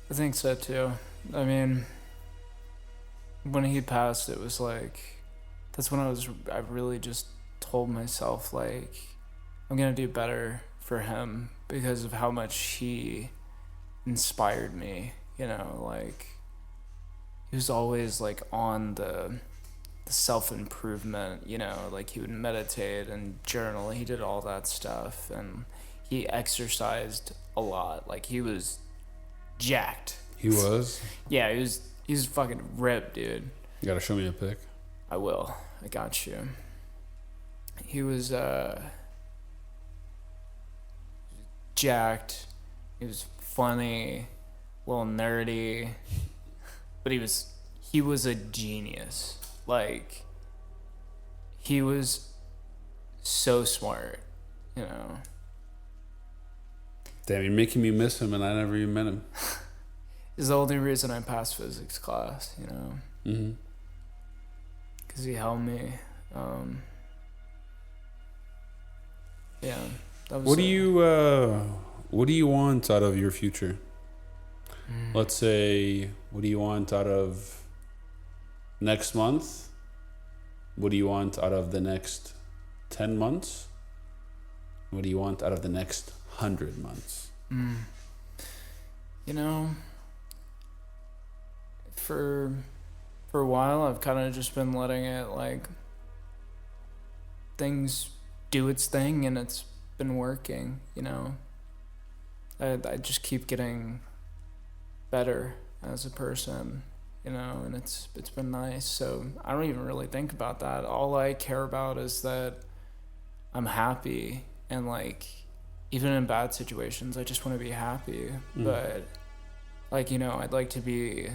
I think so too. I mean, when he passed, it was like, that's when I really just told myself, like, I'm gonna do better for him because of how much he inspired me, you know, like, he was always like on the self-improvement, you know, like he would meditate and journal, he did all that stuff, and he exercised a lot, like he was jacked. He was? Yeah, he was fucking ripped, dude. You gotta show me a pic. I will. I got you. He was jacked. He was funny, a little nerdy, but he was a genius. Like, he was so smart, you know. Damn, you're making me miss him, and I never even met him. Is the only reason I passed physics class, you know. Mm-hmm. Because he helped me. Yeah. That was What do you want out of your future? Let's say, what do you want out of next month? What do you want out of the next 10 months? What do you want out of the next 100 months? You know, for a while, I've kind of just been letting it, like, things do its thing, and it's been working, you know. I just keep getting better as a person, you know, and it's been nice. So I don't even really think about that. All I care about is that I'm happy, and, like, even in bad situations, I just want to be happy. But, like, you know, I'd like to be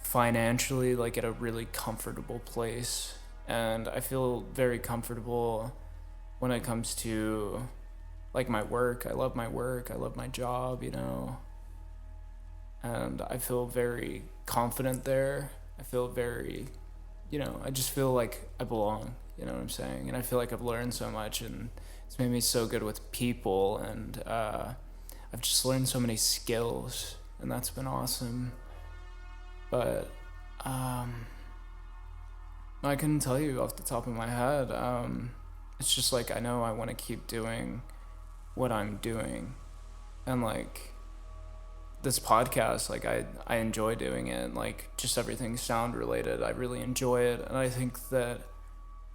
financially, like, at a really comfortable place, and I feel very comfortable when it comes to, like, my work. I love my work. I love my job, you know, and I feel very confident there. I feel very, you know, I just feel like I belong, you know what I'm saying? And I feel like I've learned so much, and it's made me so good with people, and I've just learned so many skills, and that's been awesome. But I couldn't tell you off the top of my head. It's just like, I know I want to keep doing what I'm doing, and, like, this podcast, like, I enjoy doing it, like, just everything sound related, I really enjoy it, and I think that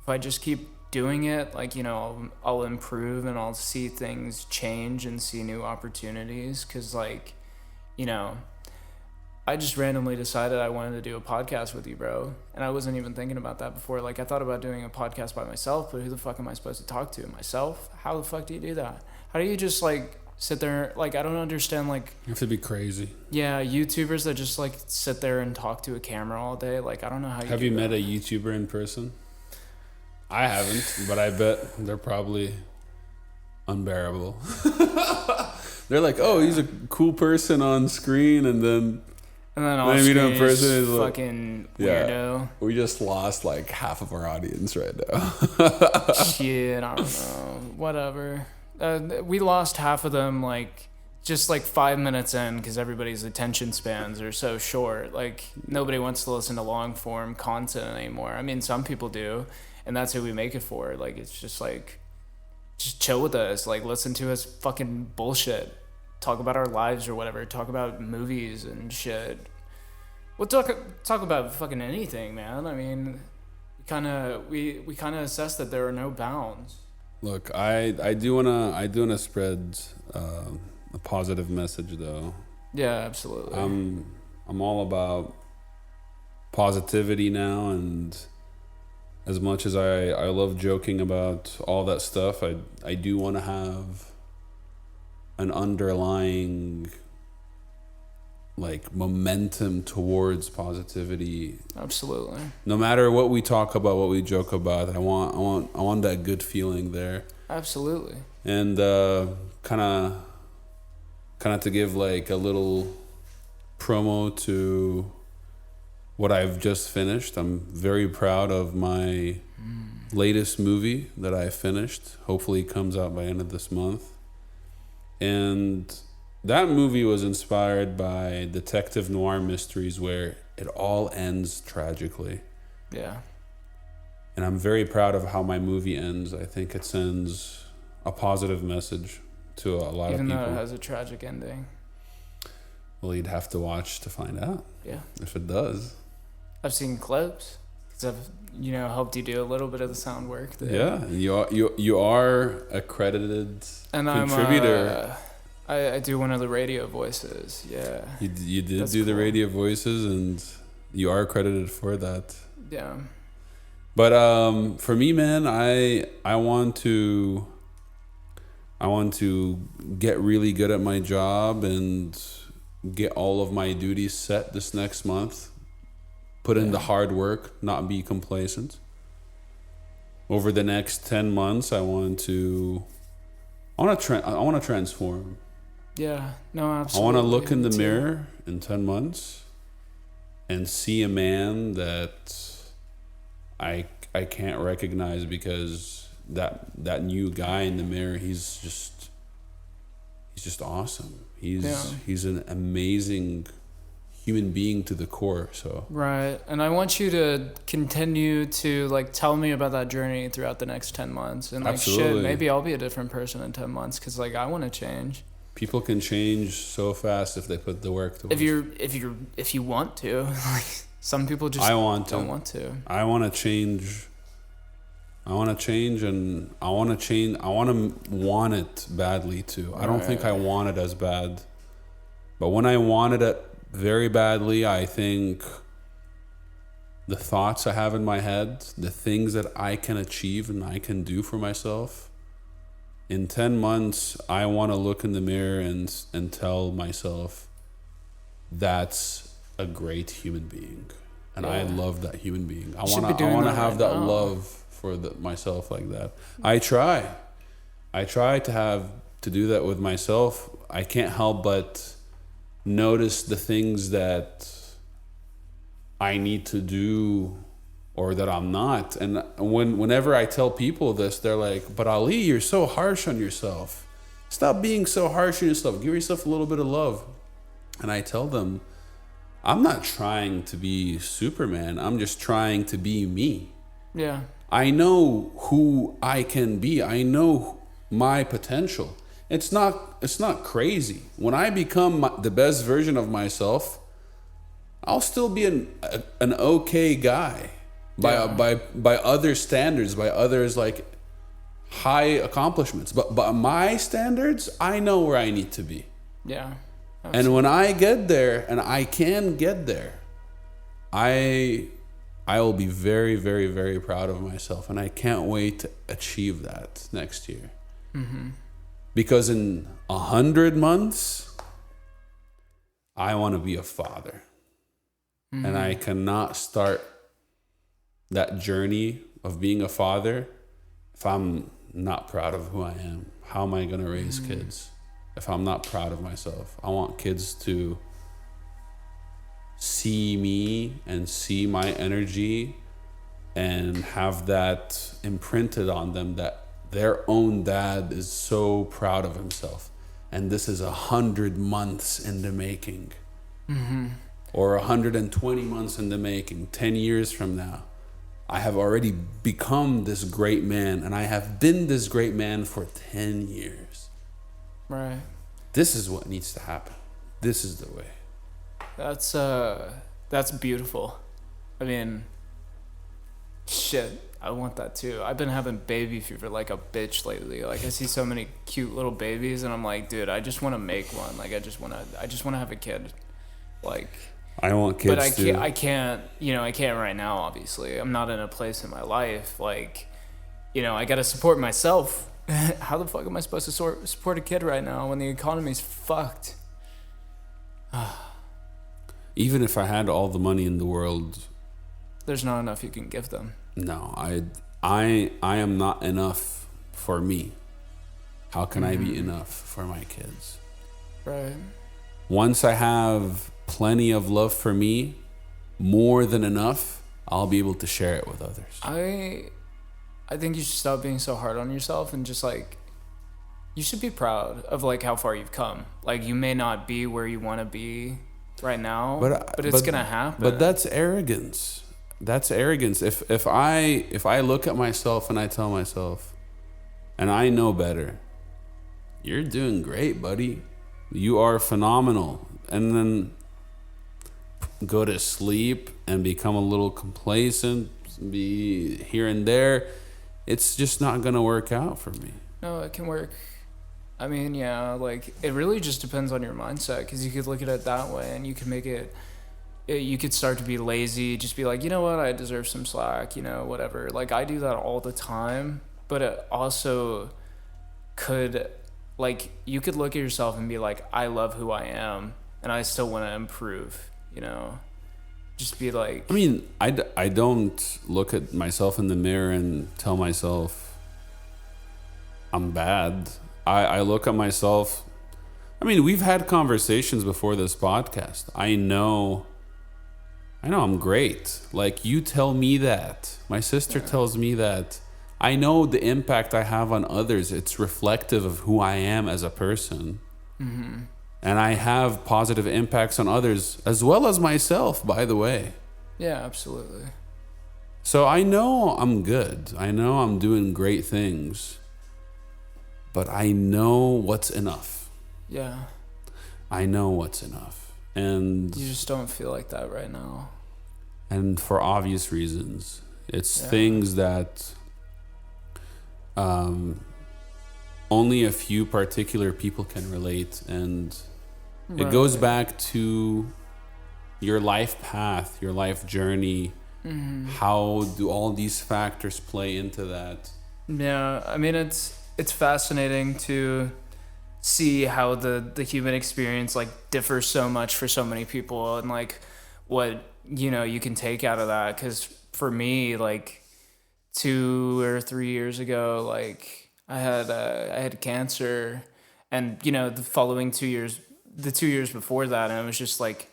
if I just keep doing it, like, you know, I'll improve, and I'll see things change and see new opportunities, because, like, you know, I just randomly decided I wanted to do a podcast with you, bro. And I wasn't even thinking about that before. Like, I thought about doing a podcast by myself, but who the fuck am I supposed to talk to? Myself? How the fuck do you do that? How do you just, like, sit there? Like, I don't understand, like... You have to be crazy. Yeah, YouTubers that just, like, sit there and talk to a camera all day. Like, I don't know how you Have do you that. met a YouTuber in person? I haven't, but I bet they're probably unbearable. They're like, oh, he's a cool person on screen, and then... And then Maybe screen in person is is like, fucking yeah, weirdo. we just lost like half of our audience right now. Shit, I don't know. Whatever. We lost half of them, like, just like 5 minutes in, because everybody's attention spans are so short. Like, nobody wants to listen to long form content anymore. I mean, some people do, and that's who we make it for. Like, it's just like, just chill with us. Like, listen to us fucking bullshit. Talk about our lives or whatever. Talk about movies and shit. We'll talk about fucking anything, man. I mean, we kind of assess that there are no bounds. Look, I do wanna spread a positive message though. Yeah, absolutely. I'm all about positivity now, and as much as I love joking about all that stuff, I do want to have an underlying like momentum towards positivity. Absolutely. No matter what we talk about, what we joke about, I want that good feeling there. Absolutely. And kind of to give like a little promo to what I've just finished. I'm very proud of my latest movie that I finished. Hopefully it comes out by end of this month. And that movie was inspired by detective noir mysteries where it all ends tragically. Yeah. And I'm very proud of how my movie ends. I think it sends a positive message to a lot of people. Even though it has a tragic ending. Well, you'd have to watch to find out. Yeah. If it does. I've seen clips. Because I've, helped you do a little bit of the sound work there. Yeah. You are a credited contributor. I do one of the radio voices. Yeah. You did do the radio voices, and you are credited for that. Yeah. But for me, man, I want to get really good at my job and get all of my duties set this next month. Put in the hard work, not be complacent. Over the next 10 months, I want to transform. Yeah, no, absolutely. I want to look in the mirror in 10 months and see a man that I can't recognize because that new guy in the mirror, he's just awesome. He's an amazing human being to the core. So right. And I want you to continue to like tell me about that journey throughout the next 10 months and like absolutely. Shit, maybe I'll be a different person in 10 months because like I want to change. People can change so fast if they put the work towards. If you want to. Like some people just don't want to. I want to change. I want to want it badly too. I don't think I want it as bad. But when I wanted it very badly, I think the thoughts I have in my head, the things that I can achieve and I can do for myself, in 10 months, I want to look in the mirror and tell myself, that's a great human being. And I love that human being. I want to have that love for myself like that. I try to do that with myself. I can't help but notice the things that I need to do or that I'm not. And whenever I tell people this, they're like, but Ali, you're so harsh on yourself. Stop being so harsh on yourself. Give yourself a little bit of love. And I tell them, I'm not trying to be Superman. I'm just trying to be me. Yeah. I know who I can be. I know my potential. It's not crazy. When I become the best version of myself, I'll still be an okay guy by other standards, by others like high accomplishments. But by my standards, I know where I need to be. Yeah. Absolutely. And when I get there, and I can get there, I will be very, very, very proud of myself, and I can't wait to achieve that next year. Mm-hmm. Because in 100 months, I want to be a father. Mm-hmm. And I cannot start that journey of being a father if I'm not proud of who I am. How am I going to raise kids if I'm not proud of myself? I want kids to see me and see my energy and have that imprinted on them, that their own dad is so proud of himself. And this is 100 months in the making. Mm-hmm. Or 120 months in the making. 10 years from now, I have already become this great man, and I have been this great man for 10 years. Right. This is what needs to happen. This is the way. That's beautiful. I mean, shit, I want that too. I've been having baby fever like a bitch lately. Like I see so many cute little babies, and I'm like, dude, I just want to make one. Like I just want to have a kid. Like I want kids but I too. I can't right now, obviously. I'm not in a place in my life, like, I gotta support myself. How the fuck am I supposed to support a kid right now when the economy's fucked? Even if I had all the money in the world, There's not enough you can give them. no, I am not enough for me. How can I be enough for my kids? Right. Once I have plenty of love for me, more than enough, I'll be able to share it with others. I think you should stop being so hard on yourself and just like, you should be proud of like how far you've come. Like, you may not be where you want to be right now, but it's gonna happen. But that's arrogance. That's arrogance. If I look at myself and I tell myself, and I know better, you're doing great, buddy. You are phenomenal. And then go to sleep and become a little complacent, be here and there, it's just not going to work out for me. No, it can work. I mean, yeah, like, it really just depends on your mindset, because you could look at it that way and you can make it, you could start to be lazy, just be like, you know what, I deserve some slack, whatever. Like, I do that all the time, but it also could, like, you could look at yourself and be like, I love who I am and I still want to improve, just be like, I mean, I don't look at myself in the mirror and tell myself I'm bad. I look at myself. I mean, we've had conversations before this podcast. I know I'm great. Like, you tell me that. My sister tells me that. I know the impact I have on others. It's reflective of who I am as a person. Mm-hmm. And I have positive impacts on others as well as myself, by the way. yeah, absolutely. So I know I'm good. I know I'm doing great things. But I know what's enough. Yeah. I know what's enough. And You just don't feel like that right now. and for obvious reasons. It's things that only a few particular people can relate, and it goes back to your life path, your life journey. Mm-hmm. How do all these factors play into that? Yeah, I mean, it's fascinating to see how the human experience like differs so much for so many people, and like what you can take out of that. Because for me, like 2 or 3 years ago, like I had cancer, and the following 2 years, the 2 years before that, and it was just like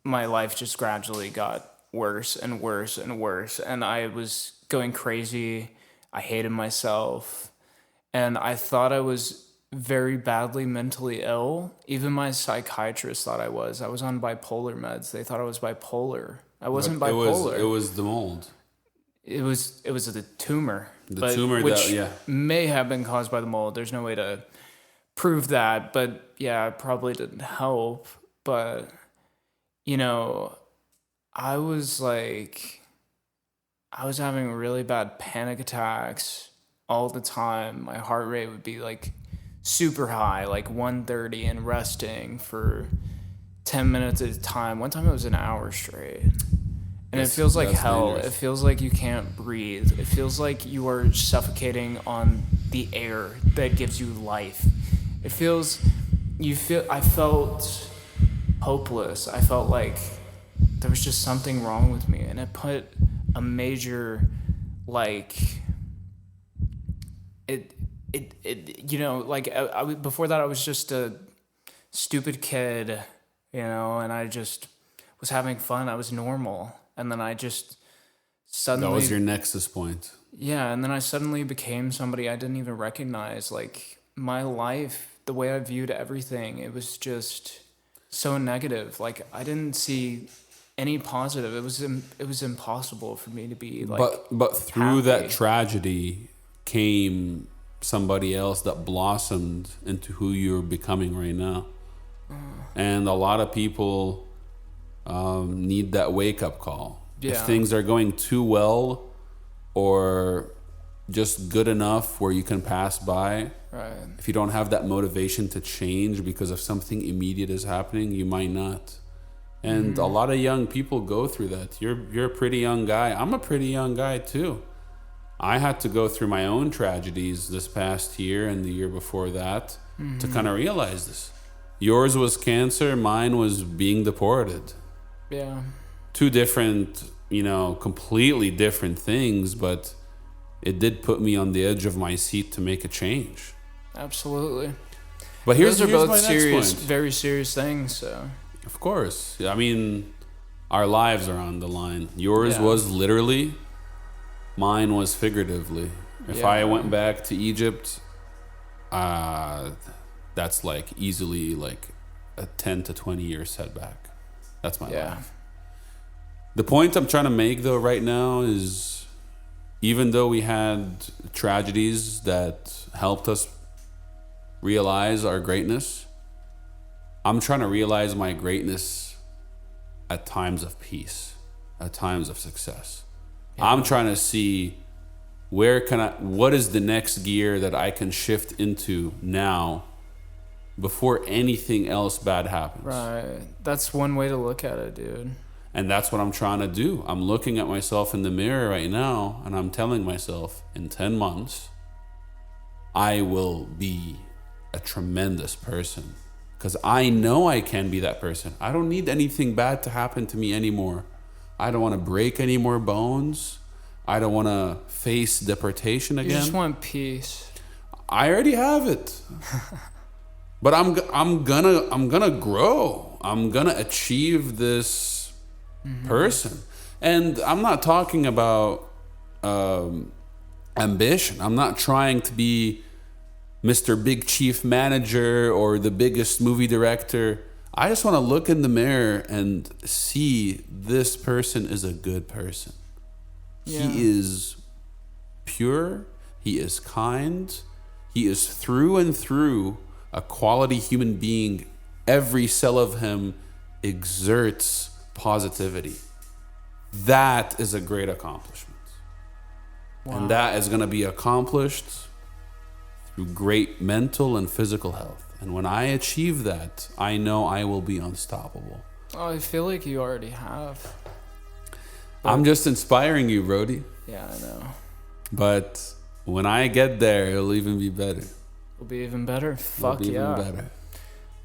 my life just gradually got worse and worse and worse, and I was going crazy. I hated myself, and I thought I was very badly mentally ill. Even my psychiatrist thought I was. I was on bipolar meds. They thought I was bipolar. I wasn't bipolar. It was the mold. It was the tumor. Tumor, which may have been caused by the mold. There's no way to prove that, but yeah, it probably didn't help. But I was having really bad panic attacks all the time. My heart rate would be like super high, like 130, and resting for 10 minutes at a time. One time it was an hour straight. And it feels like hell. Dangerous. It feels like you can't breathe. It feels like you are suffocating on the air that gives you life. I felt hopeless. I felt like there was just something wrong with me. And it put a major, before that I was just a stupid kid, and I just was having fun. I was normal. And then I just suddenly... That was your Nexus Point. Yeah, and then I suddenly became somebody I didn't even recognize. Like, my life, the way I viewed everything, it was just so negative. Like, I didn't see any positive. It was impossible for me to be, like, But through happy. that tragedy came somebody else that blossomed into who you're becoming right now. And a lot of people... need that wake-up call. Yeah. If things are going too well or just good enough where you can pass by, right. If you don't have that motivation to change because of something immediate is happening, you might not And a lot of young people go through that. You're a pretty young guy. I'm a pretty young guy too. I had to go through my own tragedies this past year and the year before that to kind of realize this. Yours was cancer, mine was being deported. Yeah. Two different, completely different things, but it did put me on the edge of my seat to make a change. Absolutely. But Those are both my next serious, point. very serious things. So. Of course. I mean, our lives are on the line. Yours Yeah. was literally, mine was figuratively. If I Yeah. went back to Egypt, that's like easily like a 10 to 20 year setback. That's my life. The point I'm trying to make though right now is, even though we had tragedies that helped us realize our greatness, I'm trying to realize my greatness at times of peace, at times of success. I'm trying to see what is the next gear that I can shift into now before anything else bad happens. Right. That's one way to look at it, dude. And that's what I'm trying to do. I'm looking at myself in the mirror right now and I'm telling myself, in 10 months, I will be a tremendous person. Because I know I can be that person. I don't need anything bad to happen to me anymore. I don't want to break any more bones. I don't want to face deportation again. You just want peace. I already have it. But I'm gonna grow. I'm gonna achieve this person. And I'm not talking about ambition. I'm not trying to be Mr. Big Chief Manager or the biggest movie director. I just want to look in the mirror and see this person is a good person. Yeah. He is pure. He is kind. He is through and through a quality human being. Every cell of him exerts positivity. That is a great accomplishment. Wow. And that is going to be accomplished through great mental and physical health. And when I achieve that, I know I will be unstoppable. Oh, I feel like you already have. I'm just inspiring you, Brody. Yeah, I know. But when I get there, it'll even be better. It'll be even better. Fuck It'll be yeah. even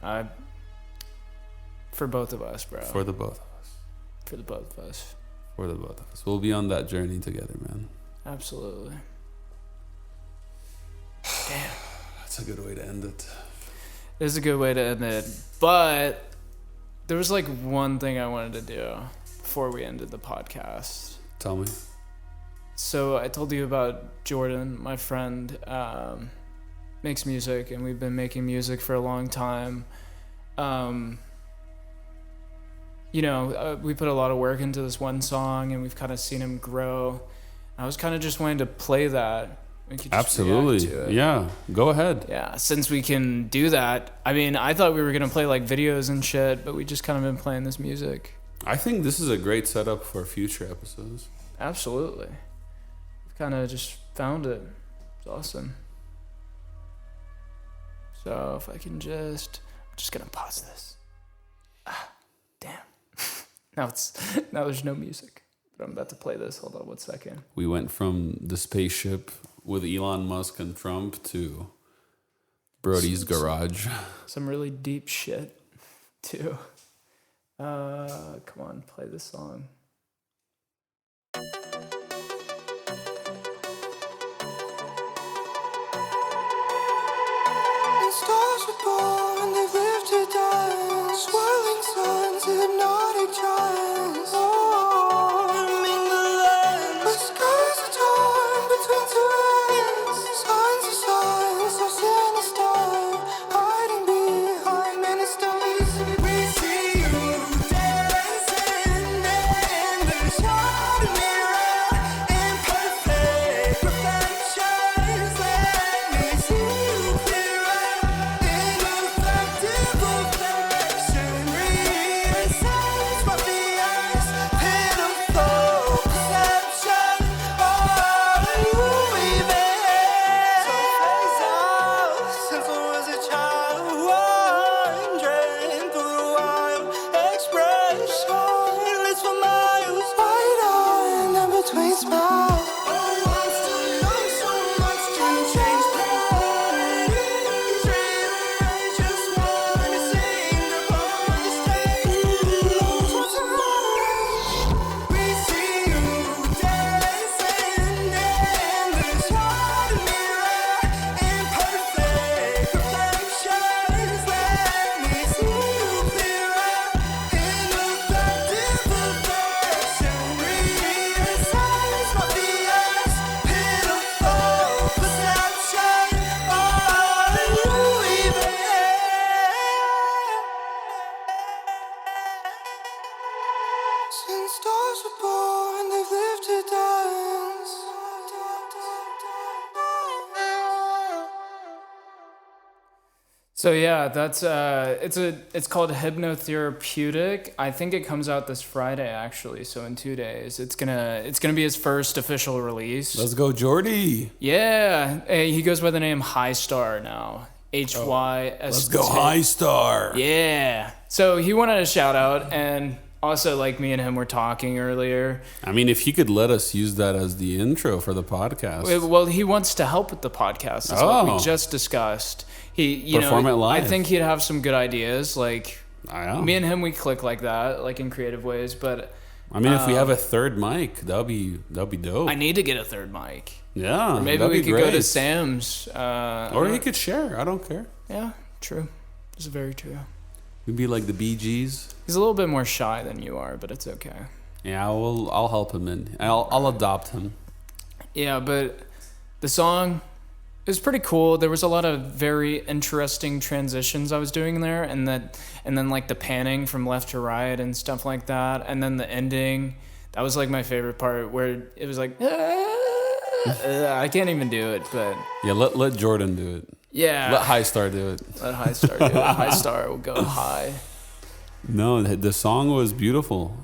better. For both of us, bro. For the both of us. For the both of us. For the both of us. We'll be on that journey together, man. Absolutely. Damn. That's a good way to end it. It is a good way to end it. But there was like one thing I wanted to do before we ended the podcast. Tell me. So I told you about Jordan, my friend, makes music, and we've been making music for a long time. We put a lot of work into this one song, and we've kind of seen him grow. I was kind of just wanting to play that. We could just Absolutely. react to it. Yeah. Go ahead. Yeah, since we can do that. I mean, I thought we were going to play like videos and shit, but we just kind of been playing this music. I think this is a great setup for future episodes. Absolutely. We've kind of just found it. It's awesome. So if I can I'm just going to pause this. Damn. Now there's no music. But I'm about to play this. Hold on 1 second. We went from the spaceship with Elon Musk and Trump to Brody's garage. Some really deep shit, too. Come on, play this song. Stars were born and they live to die. Swirling suns, hypnotic giants. Warming the land. The skies are torn between two ends. Signs of signs, so sinister. Hiding behind many stars. We see you dancing naked. So yeah, that's it's called Hypnotherapeutic. I think it comes out this Friday actually, so in 2 days. It's gonna be his first official release. Let's go, Jordy. Yeah, he goes by the name High Star now. HYS. Let's go, High Star. Yeah. So he wanted a shout out, and also like me and him were talking earlier. I mean, if he could let us use that as the intro for the podcast. Well, he wants to help with the podcast. That's what we just discussed. Perform it live. I think he'd have some good ideas. Like me and him, we click like that, like in creative ways. But I mean, if we have a third mic, that'll be dope. I need to get a third mic. Yeah, or maybe we could go to Sam's. Or he could share. I don't care. Yeah, true. It's very true. We'd be like the Bee Gees. He's a little bit more shy than you are, but it's okay. Yeah, I'll help him in. I'll adopt him. Yeah, but the song is pretty cool. There was a lot of very interesting transitions I was doing there, and then like the panning from left to right and stuff like that, and then the ending. That was like my favorite part, where it was like I can't even do it, but yeah, let Jordan do it. Yeah, let High Star do it. Let High Star do it. High Star will go high. No, the song was beautiful.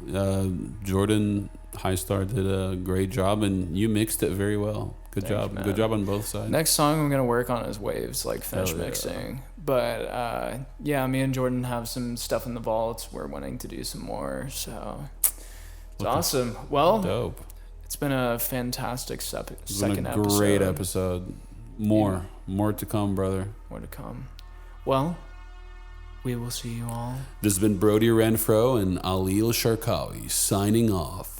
Jordan High Star did a great job, and you mixed it very well. Good job. Good job on both sides. Next song I'm gonna work on is Waves, like finish mixing. But yeah, me and Jordan have some stuff in the vaults. We're wanting to do some more, so it's awesome. Well, dope. It's been a fantastic second episode. Great episode. More to come, brother. More to come. Well, we will see you all. This has been Brody Renfro and Alil Sharkawi signing off.